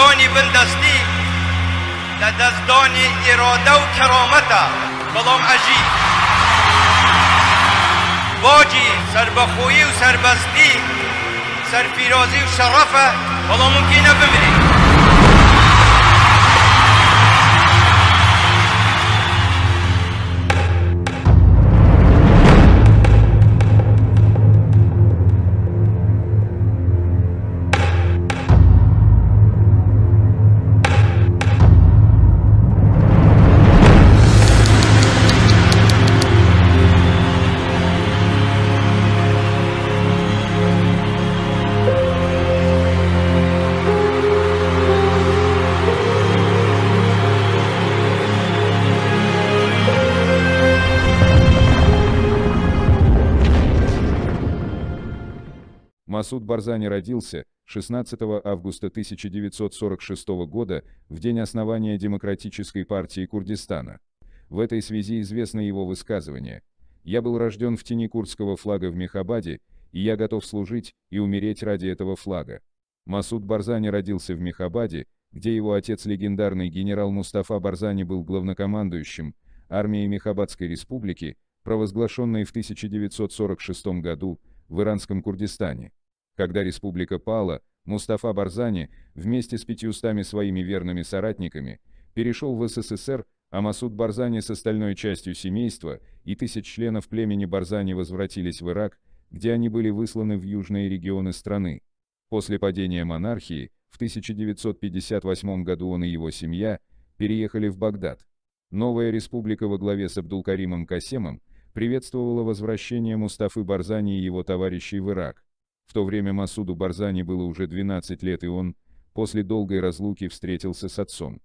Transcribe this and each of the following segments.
دزدانی بندستی لدزدانی اراده و کرامتا بلام عجیب باجی سربخویی و سربستی سرفیرازی و شرفه بلام ممکنه بمری. Масуд Барзани родился 16 августа 1946 года в день основания Демократической партии Курдистана. В этой связи известно его высказывание: «Я был рожден в тени курдского флага в Мехабаде, и я готов служить и умереть ради этого флага». Масуд Барзани родился в Мехабаде, где его отец, легендарный генерал Мустафа Барзани, был главнокомандующим армией Мехабадской республики, провозглашенной в 1946 году в иранском Курдистане. Когда республика пала, Мустафа Барзани вместе с 500 своими верными соратниками перешел в СССР, а Масуд Барзани с остальной частью семейства и 1000 членов племени Барзани возвратились в Ирак, где они были высланы в южные регионы страны. После падения монархии в 1958 году он и его семья переехали в Багдад. Новая республика во главе с Абдулкаримом Касемом приветствовала возвращение Мустафы Барзани и его товарищей в Ирак. В то время Масуду Барзани было уже 12 лет, и он, после долгой разлуки, встретился с отцом.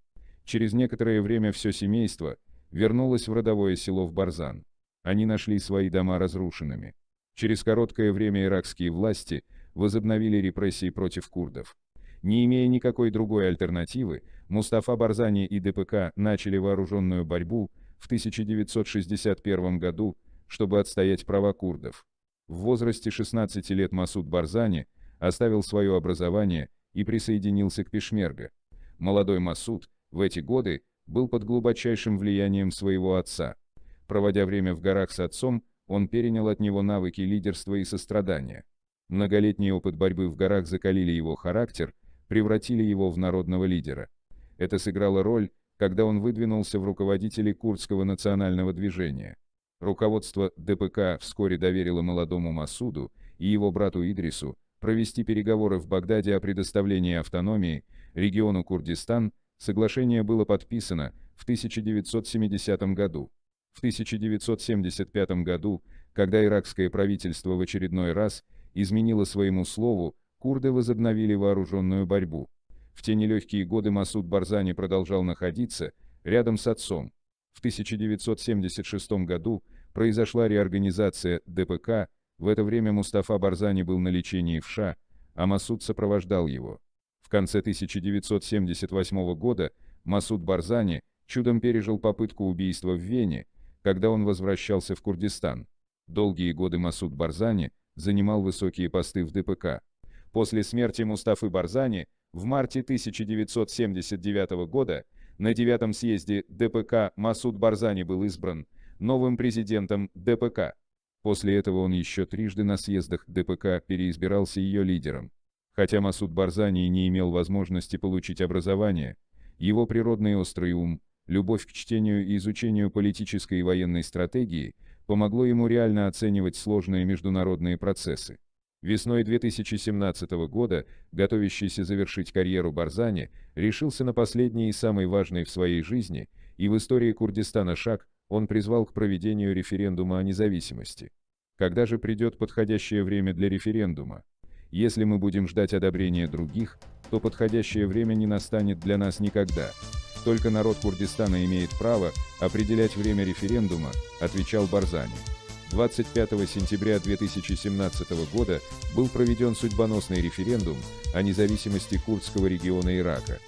Через некоторое время все семейство вернулось в родовое село в Барзан. Они нашли свои дома разрушенными. Через короткое время иракские власти возобновили репрессии против курдов. Не имея никакой другой альтернативы, Мустафа Барзани и ДПК начали вооруженную борьбу в 1961 году, чтобы отстоять права курдов. В возрасте 16 лет Масуд Барзани оставил свое образование и присоединился к пешмерга. Молодой Масуд в эти годы был под глубочайшим влиянием своего отца. Проводя время в горах с отцом, он перенял от него навыки лидерства и сострадания. Многолетний опыт борьбы в горах закалили его характер, превратили его в народного лидера. Это сыграло роль, когда он выдвинулся в руководители курдского национального движения. Руководство ДПК вскоре доверило молодому Масуду и его брату Идрису провести переговоры в Багдаде о предоставлении автономии региону Курдистан. Соглашение было подписано в 1970 году. В 1975 году, когда иракское правительство в очередной раз изменило своему слову, курды возобновили вооруженную борьбу. В те нелегкие годы Масуд Барзани продолжал находиться рядом с отцом. В 1976 году произошла реорганизация ДПК, в это время Мустафа Барзани был на лечении в США, а Масуд сопровождал его. В конце 1978 года Масуд Барзани чудом пережил попытку убийства в Вене, когда он возвращался в Курдистан. Долгие годы Масуд Барзани занимал высокие посты в ДПК. После смерти Мустафы Барзани в марте 1979 года на 9-м съезде ДПК Масуд Барзани был избран новым президентом ДПК. После этого он еще трижды на съездах ДПК переизбирался ее лидером. Хотя Масуд Барзани не имел возможности получить образование, его природный острый ум, любовь к чтению и изучению политической и военной стратегии помогло ему реально оценивать сложные международные процессы. Весной 2017 года, готовящийся завершить карьеру Барзани, решился на последний и самый важный в своей жизни и в истории Курдистана шаг. Он призвал к проведению референдума о независимости. Когда же придет подходящее время для референдума? Если мы будем ждать одобрения других, то подходящее время не настанет для нас никогда. Только народ Курдистана имеет право определять время референдума, отвечал Барзани. 25 сентября 2017 года был проведен судьбоносный референдум о независимости курдского региона Ирака.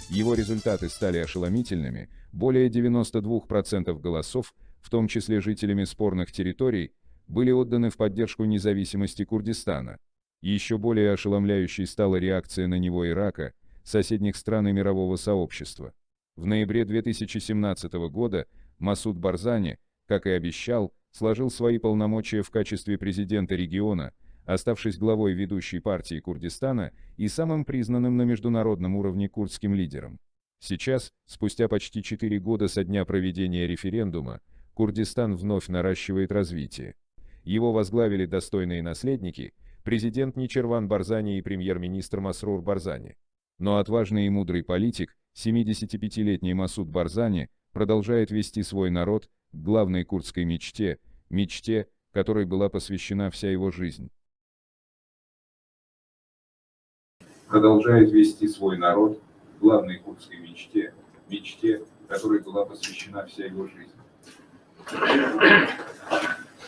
Его результаты стали ошеломительными: более 92% голосов, в том числе жителями спорных территорий, были отданы в поддержку независимости Курдистана. Еще более ошеломляющей стала реакция на него Ирака, соседних стран и мирового сообщества. В ноябре 2017 года Масуд Барзани, как и обещал, сложил свои полномочия в качестве президента региона, оставшись главой ведущей партии Курдистана и самым признанным на международном уровне курдским лидером. Сейчас, спустя почти 4 года со дня проведения референдума, Курдистан вновь наращивает развитие. Его возглавили достойные наследники, президент Ничирван Барзани и премьер-министр Масрур Барзани. Но отважный и мудрый политик, 75-летний Масуд Барзани, продолжает вести свой народ к главной курдской мечте, которой была посвящена вся его жизнь. Продолжает вести свой народ к главной курдской мечте, которой была посвящена вся его жизнь.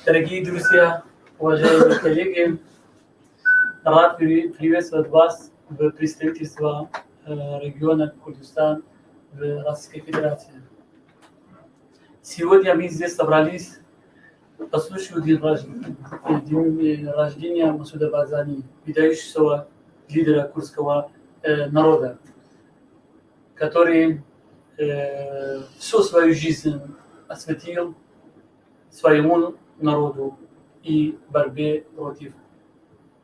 Дорогие друзья, уважаемые коллеги, рад приветствовать вас в представительстве региона Курдистан в Российской Федерации. Сегодня мы здесь собрались по случаю день рождения Масуда Барзани, выдающегося лидера курдского народа, который всю свою жизнь осветил своему народу и борьбе против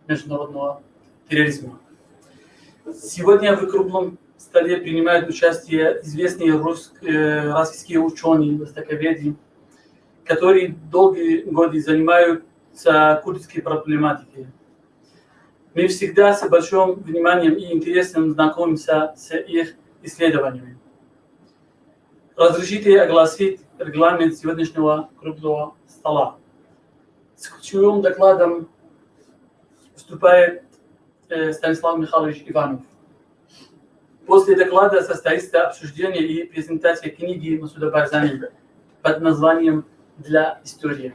международного терроризма. Сегодня в круглом столе принимают участие известные российские ученые, востоковеды, которые долгие годы занимаются курдской проблематикой. Мы всегда с большим вниманием и интересом знакомимся с их исследованиями. Разрешите огласить регламент сегодняшнего круглого стола. С ключевым докладом выступает Станислав Михайлович Иванов. После доклада состоится обсуждение и презентация книги Масуда Барзани под названием «Для истории».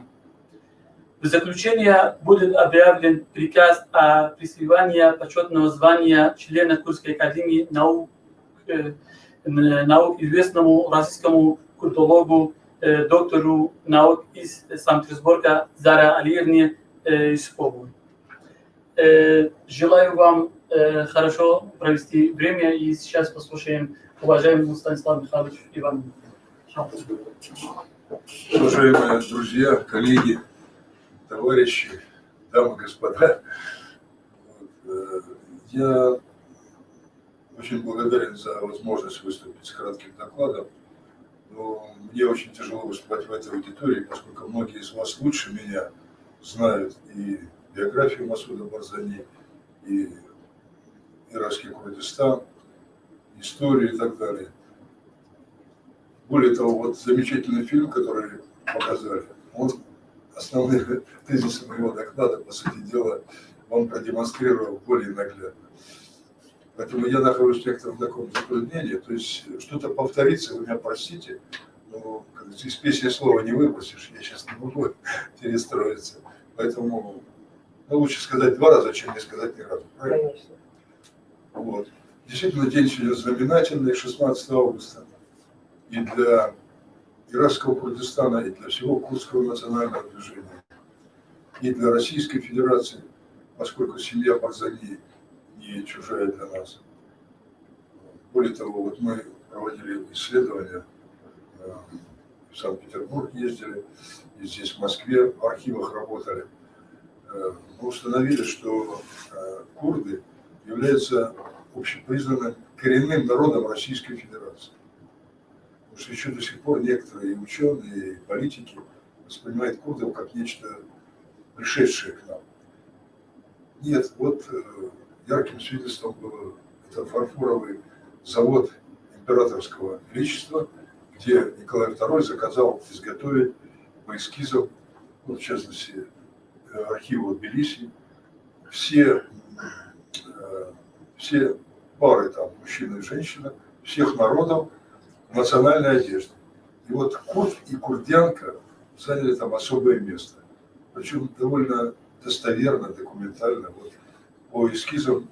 В заключение будет объявлен приказ о присвоении почетного звания члена Курдской академии наук известному российскому курдологу, доктору наук из Санкт-Петербурга Заре Алиевне Юсуповой. Желаю вам хорошо провести время, и сейчас послушаем уважаемого Станислава Михайловича Иванова. Уважаемые друзья, коллеги, товарищи, дамы и господа, я очень благодарен за возможность выступить с кратким докладом, но мне очень тяжело выступать в этой аудитории, поскольку многие из вас лучше меня знают и биографию Масуда Барзани, и иракский Курдистан, историю и так далее. Более того, вот замечательный фильм, который показали, он основные тезисы моего доклада, по сути дела, он продемонстрировал более наглядно. Поэтому я нахожусь в некотором таком затруднении, то есть что-то повторится, вы меня простите, но из песни слова не выпустишь, я сейчас не могу перестроиться. Поэтому лучше сказать 2 раза, чем не сказать ни разу. Правильно? Конечно. Вот. Действительно, день сегодня знаменательный, 16 августа. И для иракского Курдистана, и для всего курдского национального движения, и для Российской Федерации, поскольку семья Барзани не чужая для нас. Более того, вот мы проводили исследования, в Санкт-Петербург ездили, и здесь в Москве в архивах работали. Мы установили, что курды являются общепризнанным коренным народом Российской Федерации. Потому что еще до сих пор некоторые ученые и политики воспринимают курдов как нечто пришедшее к нам. Нет, вот ярким свидетельством был это фарфоровый завод императорского величества, где Николай II заказал изготовить по эскизам, в частности, архива Тбилиси, все пары там, мужчина и женщина, всех народов в национальной одежде. И вот курд и курдянка заняли там особое место. Причем довольно достоверно, документально, вот, по эскизам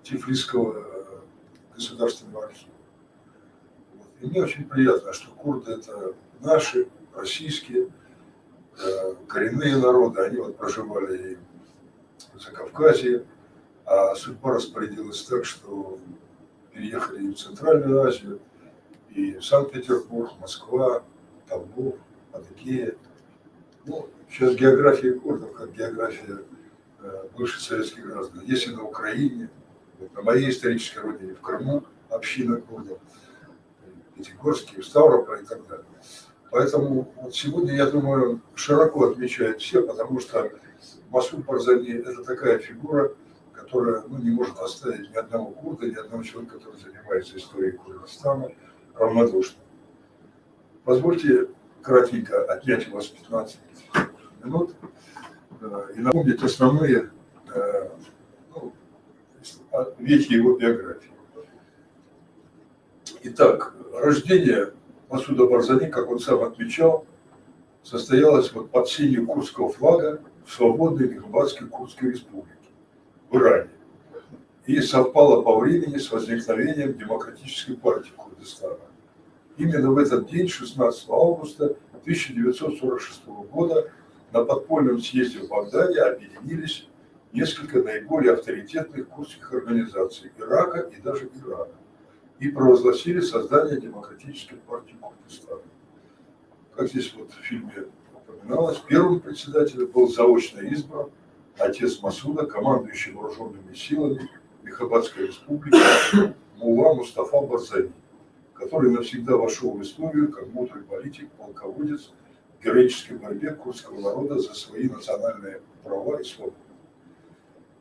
Тифлисского государственного архива. Вот. И мне очень приятно, что курды это наши, российские, коренные народы, они вот проживали и в Закавказье, а судьба распорядилась так, что переехали и в Центральную Азию, и в Санкт-Петербург, Москва, Тамбов, Адыгея. Ну, сейчас география курдов, как география бывших советских граждан. Есть и на Украине, вот на моей исторической родине, в Крыму, община курдов, Пятигорске, Ставрополь и так далее. Поэтому вот сегодня, я думаю, широко отмечают все, потому что Масуд Барзани – это такая фигура, которая не может оставить ни одного курда, ни одного человека, который занимается историей Курдистана, равнодушным. Позвольте кратенько отнять у вас 15 минут и напомнить основные ветви его биографии. Итак, рождение Масуда Барзани, как он сам отмечал, состоялось под сенью курдского флага в свободной Мехбадской Курдской республике в Иране и совпало по времени с возникновением Демократической партии Курдистана. Именно в этот день, 16 августа 1946 года, на подпольном съезде в Багдаде объединились несколько наиболее авторитетных курдских организаций Ирака и даже Ирана и провозгласили создание Демократической партии Курдистана. Как здесь в фильме упоминалось, первым председателем был заочно избран отец Масуда, командующий вооруженными силами Мехбадской республики Мулла Мустафа Барзани, который навсегда вошел в историю как мудрый политик, полководец в героической борьбе курдского народа за свои национальные права и свободы.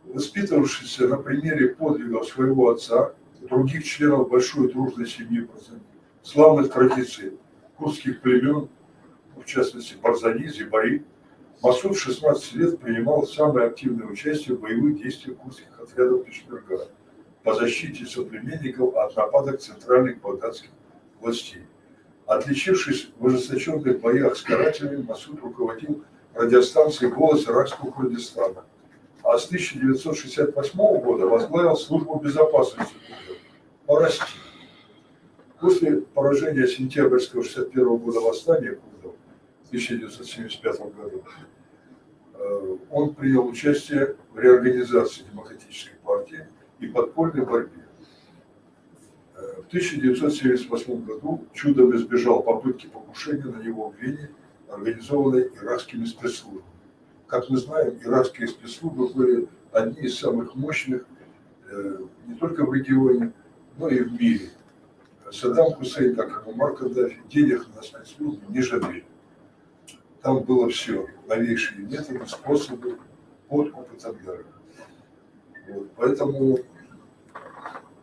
Воспитывавшийся на примере подвигов своего отца, других членов большой дружной семьи Барзани, славных традиций курдских племен, в частности Барзани, Зибари, Масуд в 16 лет принимал самое активное участие в боевых действиях курдских отрядов Пешмерга по защите соплеменников от нападок центральных багдадских властей. Отличившись в ожесточенных боях с карателями, Масуд руководил радиостанцией «Голос Иракского Курдистана», а с 1968 года возглавил службу безопасности курдов. После поражения сентябрьского 1961 года восстания курдов в 1975 году он принял участие в реорганизации Демократической партии и подпольной борьбе. В 1978 году чудом избежал попытки покушения на него в Вене, организованной иракскими спецслужбами. Как мы знаем, иракские спецслужбы были одни из самых мощных не только в регионе, но и в мире. Саддам Хусейн, как и Муаммар Каддафи, денег на спецслужбы не жалели. Там было все, новейшие методы, способы, подкуп и так далее. Вот. Поэтому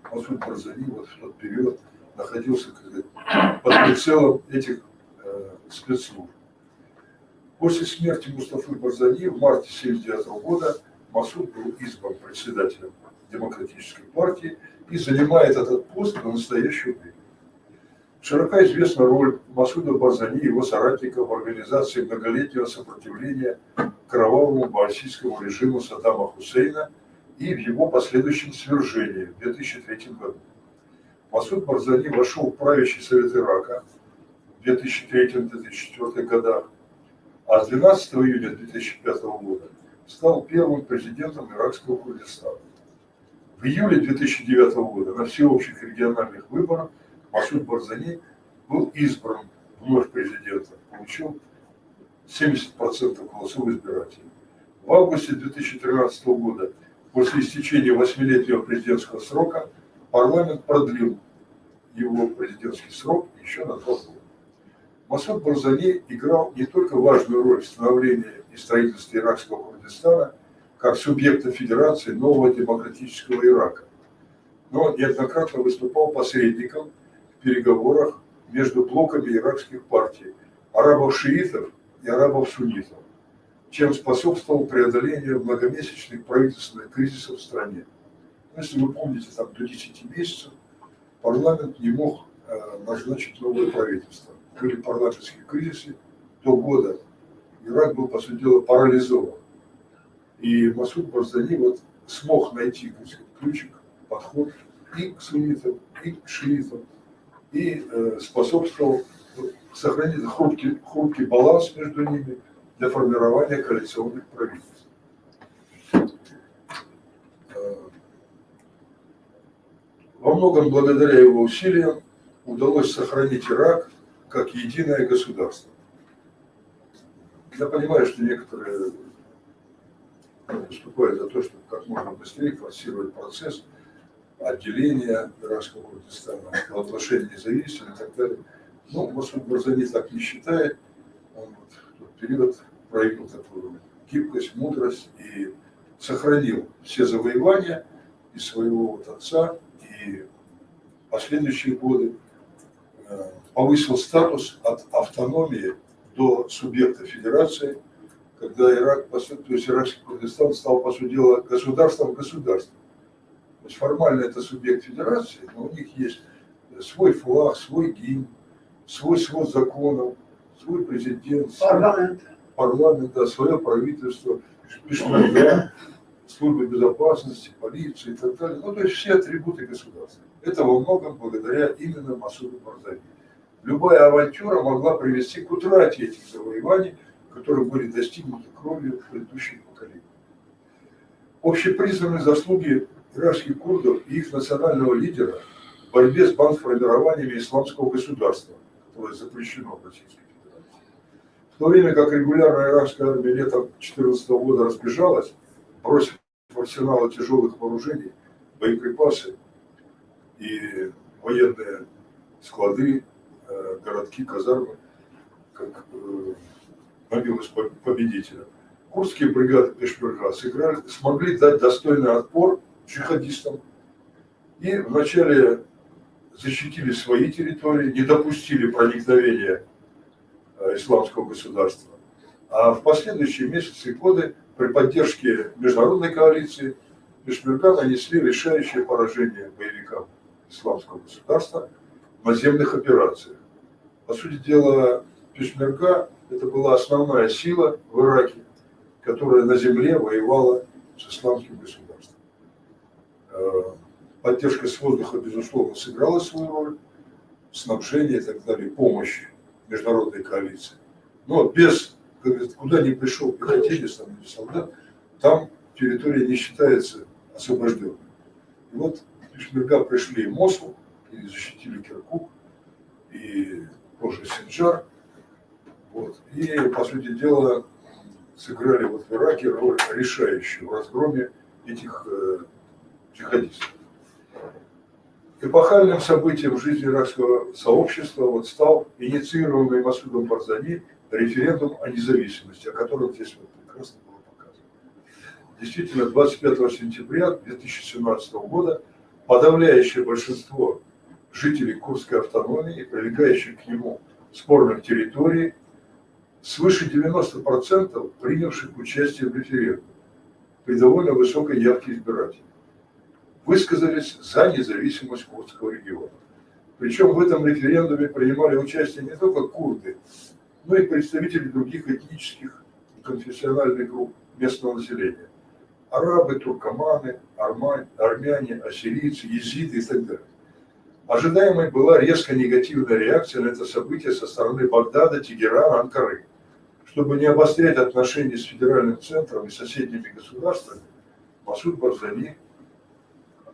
Масуд Барзани в тот период находился под прицелом этих спецслужб. После смерти Мустафы Барзани в марте 1979 года Масуд был избран председателем Демократической партии и занимает этот пост до настоящего времени. Широко известна роль Масуда Барзани и его соратников в организации многолетнего сопротивления кровавому баасистскому режиму Саддама Хусейна и в его последующем свержении в 2003 году. Масуд Барзани вошел в правящий совет Ирака в 2003-2004 годах, а с 12 июня 2005 года стал первым президентом иракского Курдистана. В июле 2009 года на всеобщих региональных выборах Масуд Барзани был избран вновь президентом, получил 70% голосов избирателей. В августе 2013 года, после истечения 8-летнего президентского срока, парламент продлил его президентский срок еще на 2 года. Масуд Барзани играл не только важную роль в становлении и строительстве иракского Курдистана как субъекта федерации нового демократического Ирака, но неоднократно выступал посредником в переговорах между блоками иракских партий, арабов-шиитов и арабов-суннитов, чем способствовал преодолению многомесячных правительственных кризисов в стране. Если вы помните, там до 10 месяцев парламент не мог назначить новое правительство. Были парламентские кризисы до года. Ирак был, по сути дела, парализован. И Масуд Барзани смог найти ключик, подход и к суннитам, и к шиитам, и способствовал сохранить хрупкий баланс между ними для формирования коалиционных правительств. Во многом благодаря его усилиям удалось сохранить Ирак как единое государство. Я понимаю, что некоторые выступают за то, чтобы как можно быстрее форсировать процесс отделения иракского Курдистана, провозглашения независимости и так далее. Но Масуд Барзани так не считает. Он в тот период проявил такую гибкость, мудрость и сохранил все завоевания и своего отца, и последующие годы повысил статус от автономии до субъекта федерации, когда Ирак, то есть иракский Курдистан стал, по сути дела, государством в государстве. То есть формально это субъект федерации, но у них есть свой флаг, свой гимн, свой свод законов, свой президент, парламент, да, свое правительство, пешмерга, службы безопасности, полиции и так далее. Ну, то есть все атрибуты государства. Это во многом благодаря именно Масуду Барзани. Любая авантюра могла привести к утрате этих завоеваний, которые были достигнуты кровью предыдущих поколений. Общепризнанные заслуги иракских курдов и их национального лидера в борьбе с бандформированиями исламского государства, которое запрещено в Российской Федерации. В то время как регулярная иракская армия летом 2014 года разбежалась, бросив в арсеналы тяжелых вооружений, боеприпасы и военные склады, городки, казармы, как мобильность победителя. Курдские бригады пешмерга смогли дать достойный отпор джихадистам и вначале защитили свои территории, не допустили проникновения исламского государства. А в последующие месяцы и годы при поддержке международной коалиции пешмерга нанесли решающее поражение боевикам исламского государства в наземных операциях. По сути дела, пешмерга – это была основная сила в Ираке, которая на земле воевала с исламским государством. Поддержка с воздуха, безусловно, сыграла свою роль, снабжение и так далее, помощь международной коалиции. Но без, куда ни пришел пехотинец или солдат, там территория не считается освобожденной. И вот пешмерга пришли в Мосул, и защитили Киркук, и позже Синджар. Вот. И, по сути дела, сыграли вот в Ираке роль решающую в разгроме этих джихадистов. Эпохальным событием в жизни иракского сообщества вот стал инициированный Масудом Барзани референдум о независимости, о котором здесь вот прекрасно было показано. Действительно, 25 сентября 2017 года подавляющее большинство жителей Курдской автономии и прилегающих к нему спорных территорий, свыше 90% принявших участие в референдуме при довольно высокой явке избирателей, высказались за независимость Курдского региона. Причем в этом референдуме принимали участие не только курды, но и представители других этнических и конфессиональных групп местного населения. Арабы, туркоманы, армяне, ассирийцы, езиды и так далее. Ожидаемой была резко негативная реакция на это событие со стороны Багдада, Тегерана, Анкары. Чтобы не обострять отношения с федеральным центром и соседними государствами, Масуд Барзани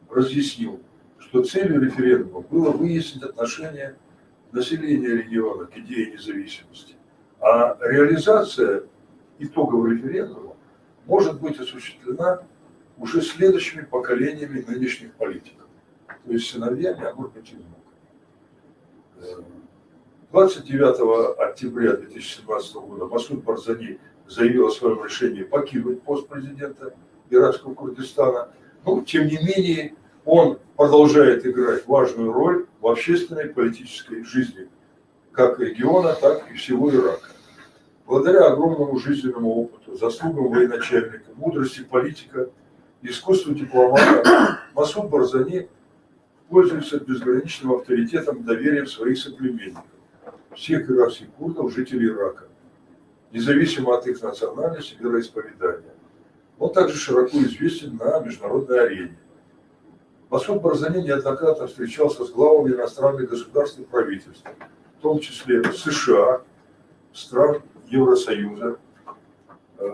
разъяснил, что целью референдума было выяснить отношение населения региона к идее независимости, а реализация итогов референдума может быть осуществлена уже следующими поколениями нынешних политиков, то есть сыновьями, а может быть и внуками. 29 октября 2017 года Масуд Барзани заявил о своем решении покинуть пост президента иракского Курдистана. Но, тем не менее, он продолжает играть важную роль в общественной и политической жизни как региона, так и всего Ирака. Благодаря огромному жизненному опыту, заслугам военачальника, мудрости политика, искусству дипломата, Масуд Барзани пользуется безграничным авторитетом и доверием своих соплеменников, всех иракских курдов, жителей Ирака, независимо от их национальности и вероисповедания. Он также широко известен на международной арене. Масуд Барзани неоднократно встречался с главами иностранных государств и правительств, в том числе США, стран Евросоюза,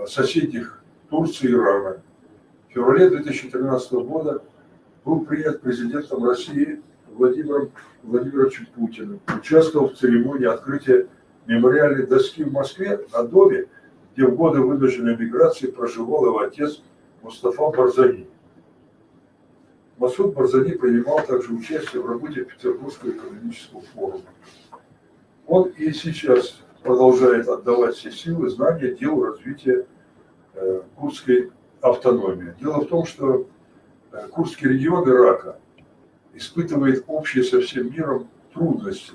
соседних Турции и Ирана. В феврале 2013 года был принят президентом России Владимиром Владимировичем Путиным. Участвовал в церемонии открытия мемориальной доски в Москве на доме, где в годы вынужденной миграции проживал его отец Мустафа Барзани. Масуд Барзани принимал также участие в работе Петербургского экономического форума. Он и сейчас продолжает отдавать все силы, знания делу развития курдской автономии. Дело в том, что Курдский регион Ирака испытывает общие со всем миром трудности,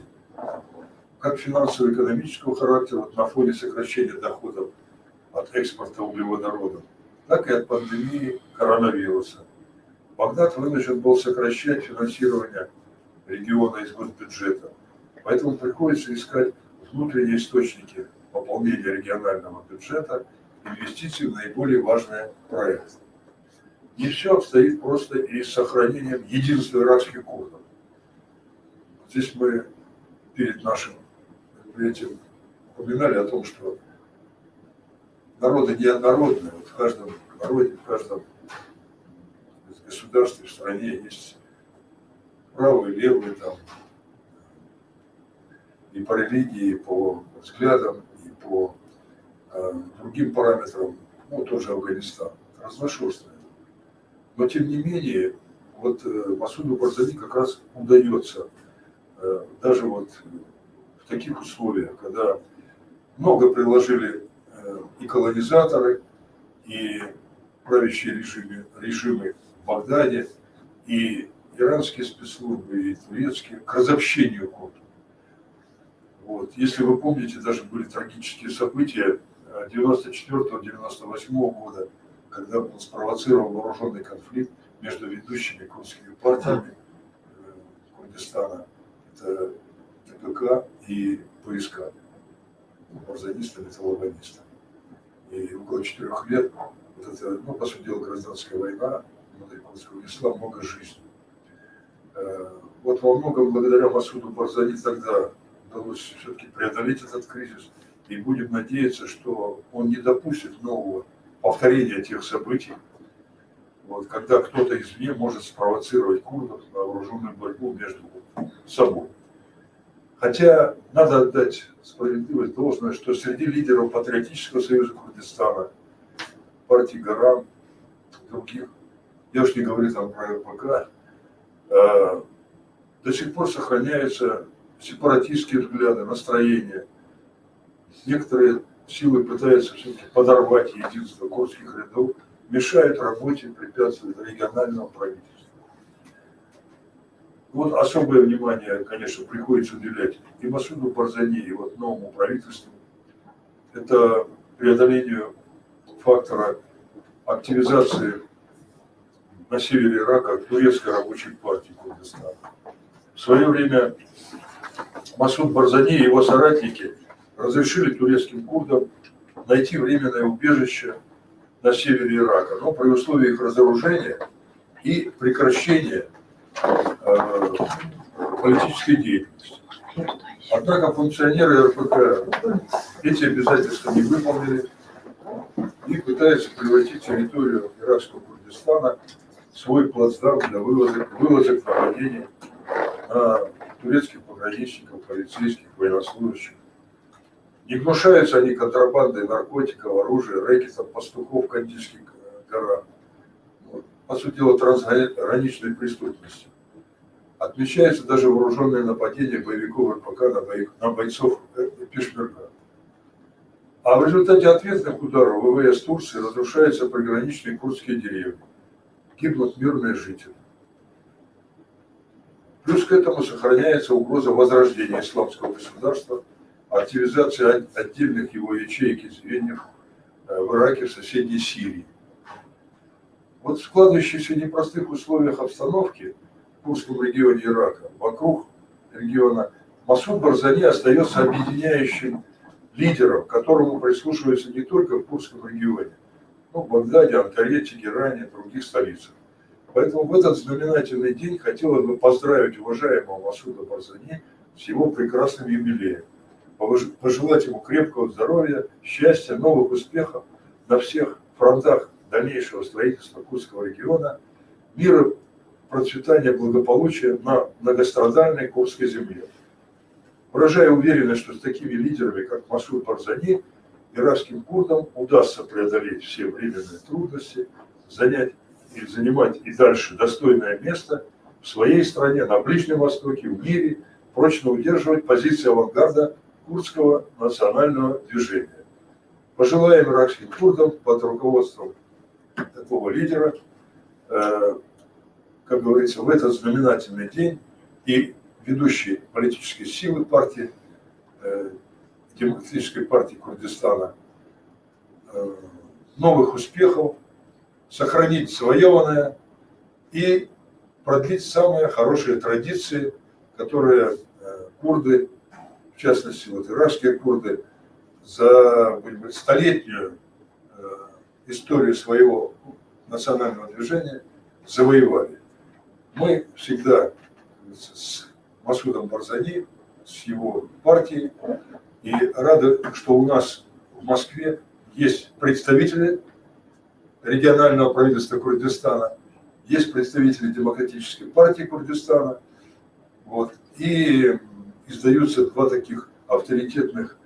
как финансово-экономического характера на фоне сокращения доходов от экспорта углеводородов, так и от пандемии коронавируса. Багдад вынужден был сокращать финансирование региона из госбюджета, поэтому приходится искать внутренние источники пополнения регионального бюджета, инвестиций в наиболее важные проекты. Не все обстоит просто и с сохранением единства иракских курдов. Здесь мы перед нашим мероприятием упоминали о том, что народы неоднородные. Вот в каждом народе, в каждом государстве, в стране есть правые, левые, там, и по религии, и по взглядам, и по другим параметрам, ну, тоже Афганистан, разношерстные. Но, тем не менее, вот Масуду Барзани как раз удается, даже вот в таких условиях, когда много приложили и колонизаторы, и правящие режимы в Багдаде, и иранские спецслужбы, и турецкие, к разобщению курдов. Вот. Если вы помните, даже были трагические события 94-98 года, когда был спровоцирован вооруженный конфликт между ведущими курдскими партиями Курдистана, это ТПК и ПСК, барзанистами, талабанистами. И около 4 лет вот это, ну, по сути дела, гражданская война внутри курдского унесла много жизней. Вот во многом благодаря Масуду Барзани тогда удалось все-таки преодолеть этот кризис, и будем надеяться, что он не допустит нового повторения тех событий, вот, когда кто-то извне может спровоцировать курдов на вооруженную борьбу между собой. Хотя надо отдать справедливость должное, что среди лидеров Патриотического союза Курдистана, партии Гарам, других, я уж не говорю там про РПК, до сих пор сохраняются сепаратистские взгляды, настроения. Некоторые силы пытаются все-таки подорвать единство курдских рядов, мешают работе, препятствуют региональному правительству. Вот особое внимание, конечно, приходится уделять и Масуду Барзани, и вот новому правительству. Это преодолению фактора активизации на севере Ирака турецкой рабочей партии Курдистана. В свое время Масуд Барзани и его соратники разрешили турецким курдам найти временное убежище на севере Ирака, но при условии их разоружения и прекращения политической деятельности. Однако функционеры РПК эти обязательства не выполнили и пытаются превратить территорию иракского Курдистана в свой плацдарм для вылазок нападений на турецких пограничников, полицейских, военнослужащих. Не гнушаются они контрабандой наркотиков, оружия, рэкетов, пастухов в Кандильских горах. Вот. По сути дела, трансграничной преступности. Отмечается даже вооруженное нападение боевиков РПК на бойцов Пешмерга. А в результате ответных ударов ВВС Турции разрушаются приграничные курдские деревни. Гибнут мирные жители. Плюс к этому сохраняется угроза возрождения исламского государства, активизация отдельных его ячеек и звеньев в Ираке, в соседней Сирии. Вот в складывающихся непростых условиях обстановки в Курдском регионе Ирака, вокруг региона, Масуд Барзани остается объединяющим лидером, которому прислушиваются не только в Курдском регионе, но в Багдаде, Анкаре, Тегеране, других столицах. Поэтому в этот знаменательный день хотелось бы поздравить уважаемого Масуда Барзани с его прекрасным юбилеем, пожелать ему крепкого здоровья, счастья, новых успехов на всех фронтах дальнейшего строительства Курдского региона, мира процветания, благополучия на многострадальной Курской земле. Выражаю уверенность, что с такими лидерами, как Масуд Барзани, иракским курдам удастся преодолеть все временные трудности, занимать и дальше достойное место в своей стране, на Ближнем Востоке, в мире, прочно удерживать позиции авангарда курдского национального движения. Пожелаем иракским курдам под руководством такого лидера, как говорится, в этот знаменательный день и ведущие политические силы партии, Демократической партии Курдистана, новых успехов, сохранить завоеванное и продлить самые хорошие традиции, которые курды, в частности, вот иракские курды, за, может быть, столетнюю историю своего национального движения завоевали. Мы всегда с Масудом Барзани, с его партией, и рады, что у нас в Москве есть представители регионального правительства Курдистана, есть представители Демократической партии Курдистана, вот, и издаются два таких авторитетных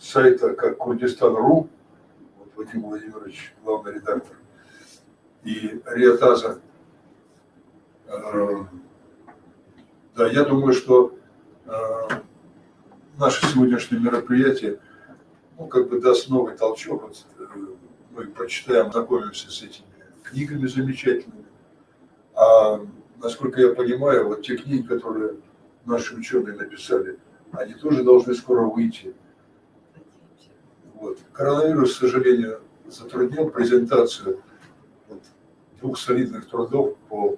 сайта, как Курдистан.ру, вот Вадим Владимирович, главный редактор, и Риатаза. Да, я думаю, что наше сегодняшнее мероприятие, ну, как бы даст новый толчок. Вот, мы прочитаем, знакомимся с этими книгами замечательными. А насколько я понимаю, вот те книги, которые наши ученые написали, они тоже должны скоро выйти. Вот. Коронавирус, к сожалению, затруднил презентацию вот двух солидных трудов по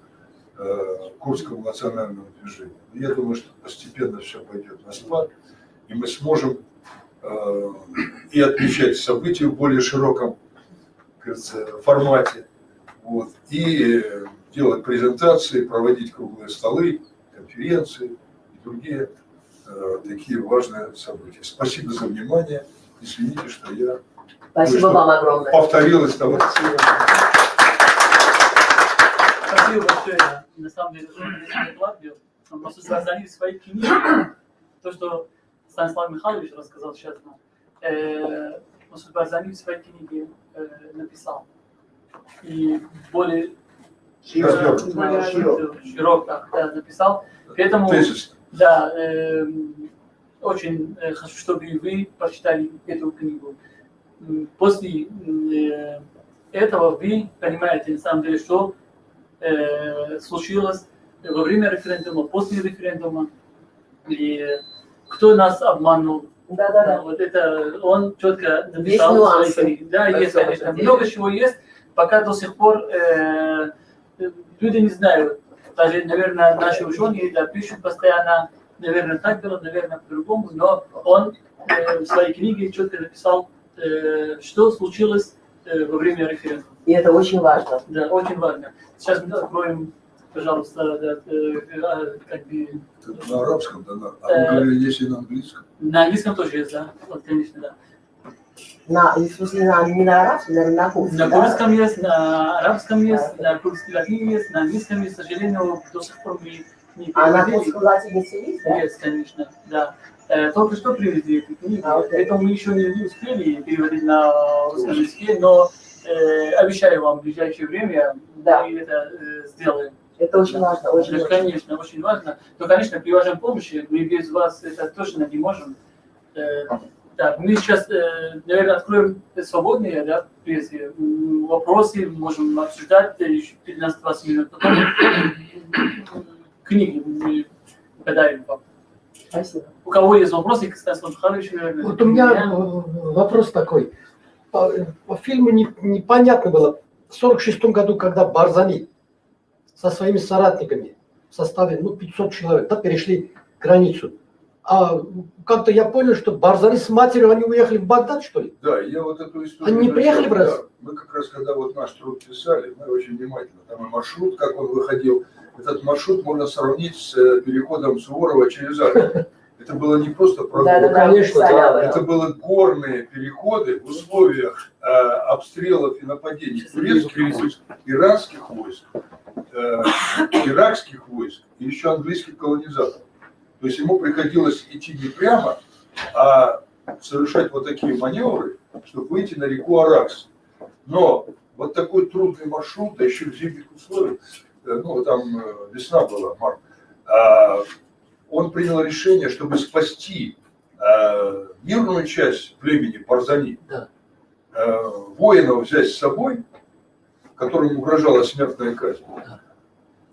Курдскому национальному движению. Я думаю, что постепенно все пойдет на спад, и мы сможем и отмечать события в более широком, кажется, формате, вот, и делать презентации, проводить круглые столы, конференции и другие такие важные события. Спасибо за внимание. Извините, что я Спасибо вам огромное. повторил из того. Спасибо большое. На самом деле, Масуд Барзани в своей книге, то, что Станислав Михайлович рассказал сейчас, Масуд Барзани в своей книге написал. И более широко написал. Поэтому, да, очень хочу, чтобы вы прочитали эту книгу. После этого вы понимаете, на самом деле, что случилось во время референдума, после референдума, и кто нас обманул. Да. Вот это он четко написал в своей книге. Да, есть, конечно. Много чего есть, пока до сих пор люди не знают. Даже, наверное, наши ученые пишут постоянно, наверное, так было, наверное, по-другому, но он в своей книге четко написал, что случилось во время референдума. И это очень важно. Да, очень важно. Сейчас мы откроем, пожалуйста, как бы... На арабском, да, а вы говорили, если на английском? На английском тоже есть, да, вот, конечно, да. В смысле, не на арабском, наверное, на курсе, На курдском есть, на арабском есть, на курдском латине есть, на английском есть, к сожалению, до сих пор мы не А на переводили. курдском латинице есть, да? Есть, конечно, да. Только что привезли эту книгу, поэтому мы еще не успели переводить на русском языке, но обещаю вам в ближайшее время мы это сделаем. Это очень важно, очень Да, важно. конечно, очень важно. Но, конечно, при вашей помощи мы без вас это точно не можем. Так, мы сейчас, наверное, откроем свободные, да, прессы, вопросы, можем обсуждать еще 15-20 минут. Потом книги мы подарим вам. Спасибо. У кого есть вопросы, к Станиславу Михайловичу, наверное? Вот у меня вопрос такой. По фильму непонятно было, в 1946 году, когда Барзани со своими соратниками в составе 500 человек перешли границу, а как-то я понял, что Барзани с матерью, они уехали в Багдад, что ли? Да, я вот эту историю... Они не приехали в раз? Да, мы как раз, когда вот наш труд писали, мы очень внимательно, там и маршрут, как он выходил, этот маршрут можно сравнить с переходом Суворова через Альпы. Это было не просто прогулка, конечно, да. это были горные переходы в условиях обстрелов и нападений турецких войск, иранских войск. иракских войск и еще английских колонизаторов. То есть ему приходилось идти не прямо, а совершать вот такие маневры, чтобы выйти на реку Аракс. Но вот такой трудный маршрут, да еще в зимних условиях, ну там весна была, март, он принял решение, чтобы спасти мирную часть племени Барзани, Да. воинов взять с собой, которым угрожала смертная казнь, Да.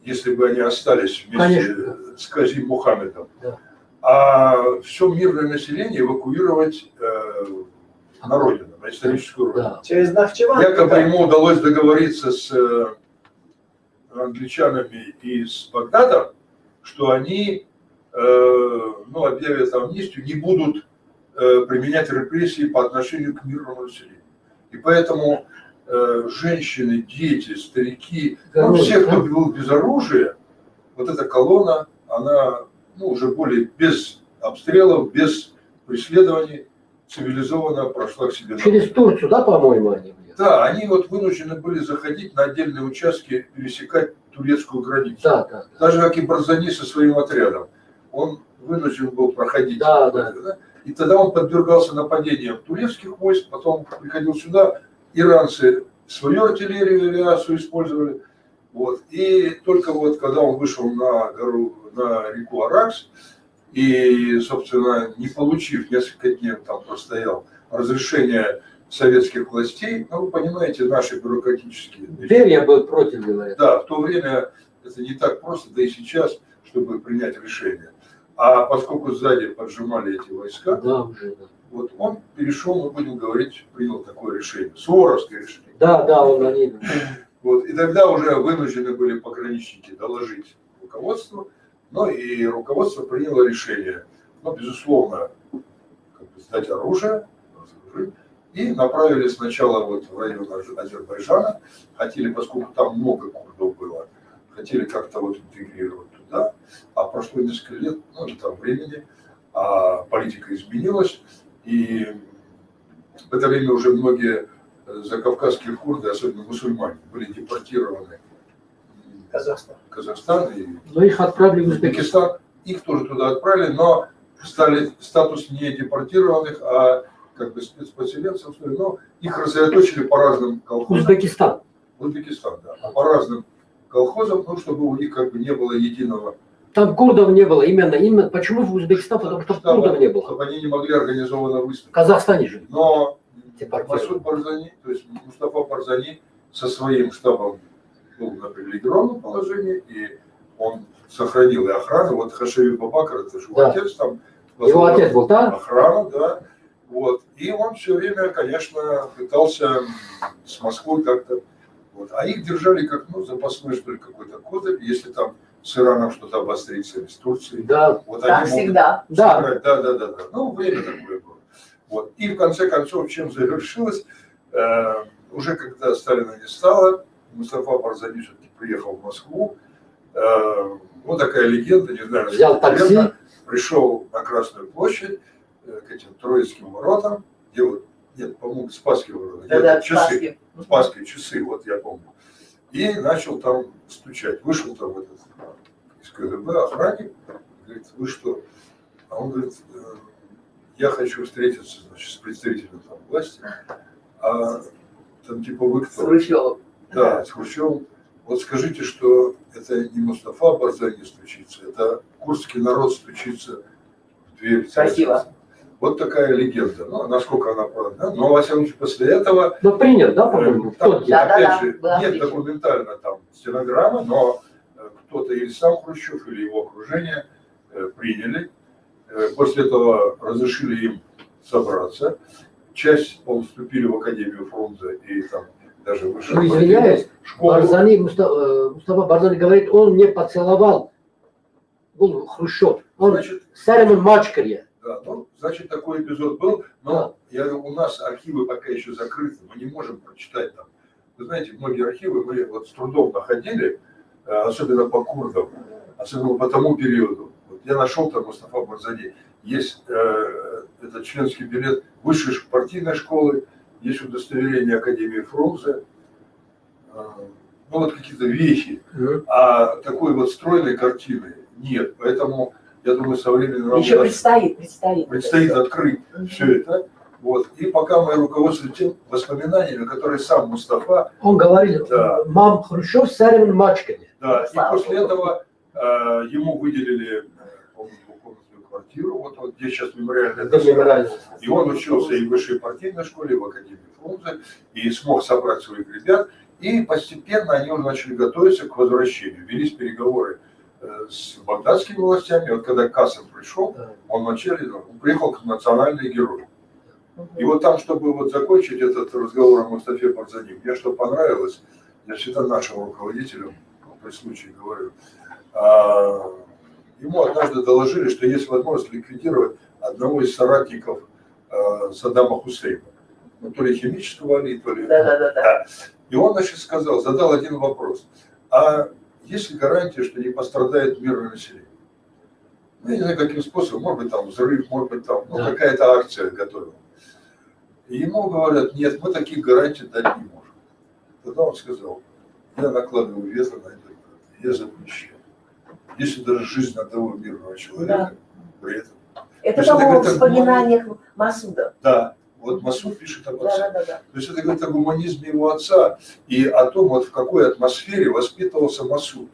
если бы они остались вместе Конечно. с Казим Мухаммедом. Да. А все мирное население эвакуировать на родину, на историческую родину. Да. Через Нахчеван. Якобы ему удалось договориться с англичанами из Багдада, что они объявят амнистию, не будут применять репрессии по отношению к мирному населению. И поэтому женщины, дети, старики, все, кто был без оружия, вот эта колонна, она уже более без обстрелов, без преследований, цивилизованно прошла к себе. Через Турцию, да, по-моему, они были? Да, они вот вынуждены были заходить на отдельные участки, пересекать турецкую границу. Да, да. Даже как и Барзани со своим отрядом. Он вынужден был проходить. Да, да. И тогда он подвергался нападениям турецких войск, потом приходил сюда, иранцы свою артиллерию, авиацию использовали. Вот. И только вот когда он вышел на реку Аракс, и, собственно, не получив, несколько дней там простоял, разрешение советских властей, вы понимаете, наши бюрократические... Берия был против, говорят. Да, в то время это не так просто, да и сейчас, чтобы принять решение. А поскольку сзади поджимали эти войска, Да, уже, да. вот он перешел, мы будем говорить, принял такое решение, суворовское решение. Да, да, они... Вот, и тогда уже вынуждены были пограничники доложить руководству, но и руководство приняло решение, безусловно, сдать оружие, разоружить, и направили сначала вот в район Азербайджана, хотели, поскольку там много курдов было, хотели как-то вот интегрировать туда, а прошло несколько лет, там времени, а политика изменилась, и в это время уже многие закавказские курды, особенно мусульмане, были депортированы в Казахстан и Но их отправили в Узбекистан. Узбекистан. Их тоже туда отправили, но стали статус не депортированных, а как бы спецпоселенцев, но их рассредоточили по разным колхозам. Узбекистан. Узбекистан, да. А по разным колхозам, чтобы у них как бы не было единого. Там курдов не было, именно. Почему в Узбекистан? Потому что курдов не было. Чтобы они не могли организованно выступить. В Казахстане жили. Но Депортировали. Масуд Барзани, то есть Мустафа Барзани со своим штабом был на привилегированном положении, и он сохранил и охрану. Вот Хашеви Бабакар, это же его отец там. Его отец был, да? Охрану, да. Вот. И он все время, конечно, пытался с Москвой как-то. Вот. А их держали как, запасной, что ли, какой-то козырь, если там с Ираном что-то обострится, или с Турцией. Да. Вот Как они всегда. Да. могут... Да. Время такое было. Вот. И в конце концов, чем завершилось, уже когда Сталина не стало, Мустафа Барзани все-таки приехал в Москву. Вот такая легенда, не знаю, Взял такси. верно, пришел на Красную площадь к этим Троицким воротам, где вот, нет, по-моему, Спасские ворота, Да, часы, Спасские часы, вот я помню. И начал там стучать. Вышел там этот из КГБ охранник, говорит, вы что? А он говорит, я хочу встретиться, значит, с представителем там власти, а там типа вы кто? С Хрущевым. Да, с Хрущевым. Вот скажите, что это не Мустафа Барзани стучится, это курдский народ стучится в дверь. Спасибо. Вот такая легенда. Насколько она правда. Но, во всяком случае, после этого... Ну, принят, да, по-моему? Там, Да, опять же, была нет встреча. документально там стенограммы, но кто-то или сам Хрущев, или его окружение приняли. После этого разрешили им собраться. Часть, вступили в Академию Фрунзе и там даже вышли. Ну, извиняюсь, школу. Мустафа Барзани говорит, он не поцеловал Хрущев. Он Значит, Саримон Мачкарья. да, значит, такой эпизод был, но Да. я говорю, у нас архивы пока еще закрыты, мы не можем прочитать там. Вы знаете, многие архивы мы вот с трудом находили, особенно по курдам, особенно по тому периоду. Вот я нашел там Мустафа Барзани, есть этот членский билет высшей партийной школы, есть удостоверение Академии Фрунзе, ну вот какие-то вехи, а такой вот стройной картины нет. Поэтому, я думаю, со временем нам Еще предстоит открыть все это. Вот. И пока мы руководствуемся тем воспоминаниями, которые сам Мустафа... Он говорил, да, мам Хрущев с царевыми мальчиками. да, и после этого ему выделили, по-моему, двухкомнатную квартиру, вот где сейчас мемориальная доска. И он учился и в высшей партийной школе, и в Академии Фрунзе, и смог собрать своих ребят. И постепенно они уже начали готовиться к возвращению. Велись переговоры с багдадскими властями. Вот когда Касым пришел, он вначале приехал как национальный герой. И вот там, чтобы вот закончить этот разговор о Мустафе Барзани, мне что понравилось, я всегда нашим руководителям при случае говорю, ему однажды доложили, что есть возможность ликвидировать одного из соратников Саддама Хусейна. Ну, то ли химического али, то ли... Да. И он, значит, сказал, задал один вопрос. А есть ли гарантия, что не пострадает мирное население? Ну, я не знаю, каким способом, может быть, там взрыв, может быть, там, ну, какая-то акция готовила. И ему говорят, нет, мы таких гарантий дать не можем. Тогда он сказал, я накладываю вето на это, я запрещаю. Если даже жизнь одного мирного человека, при этом... Это по-моему в воспоминаниях Масуда. Да, вот Масуд пишет об отце. То есть это говорит о гуманизме его отца и о том, вот в какой атмосфере воспитывался Масуд.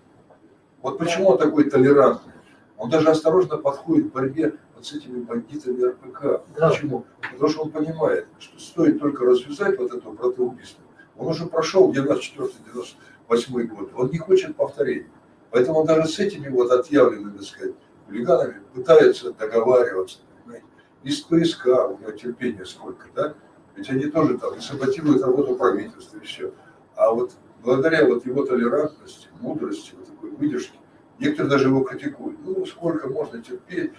Вот почему он такой толерантный. Он даже осторожно подходит к борьбе вот с этими бандитами РПК. Почему? Потому что он понимает, что стоит только развязать вот это братоубийство. Он уже прошел 94-98 год. Он не хочет повторения. Поэтому он даже с этими вот отъявленными, так сказать, хулиганами пытается договариваться. Понимаете? Из ПСК у него терпения сколько, да? Ведь они тоже там саботируют работу правительства и все. А вот благодаря вот его толерантности, мудрости, вот такой выдержке, некоторые даже его критикуют. Ну, сколько можно терпеть,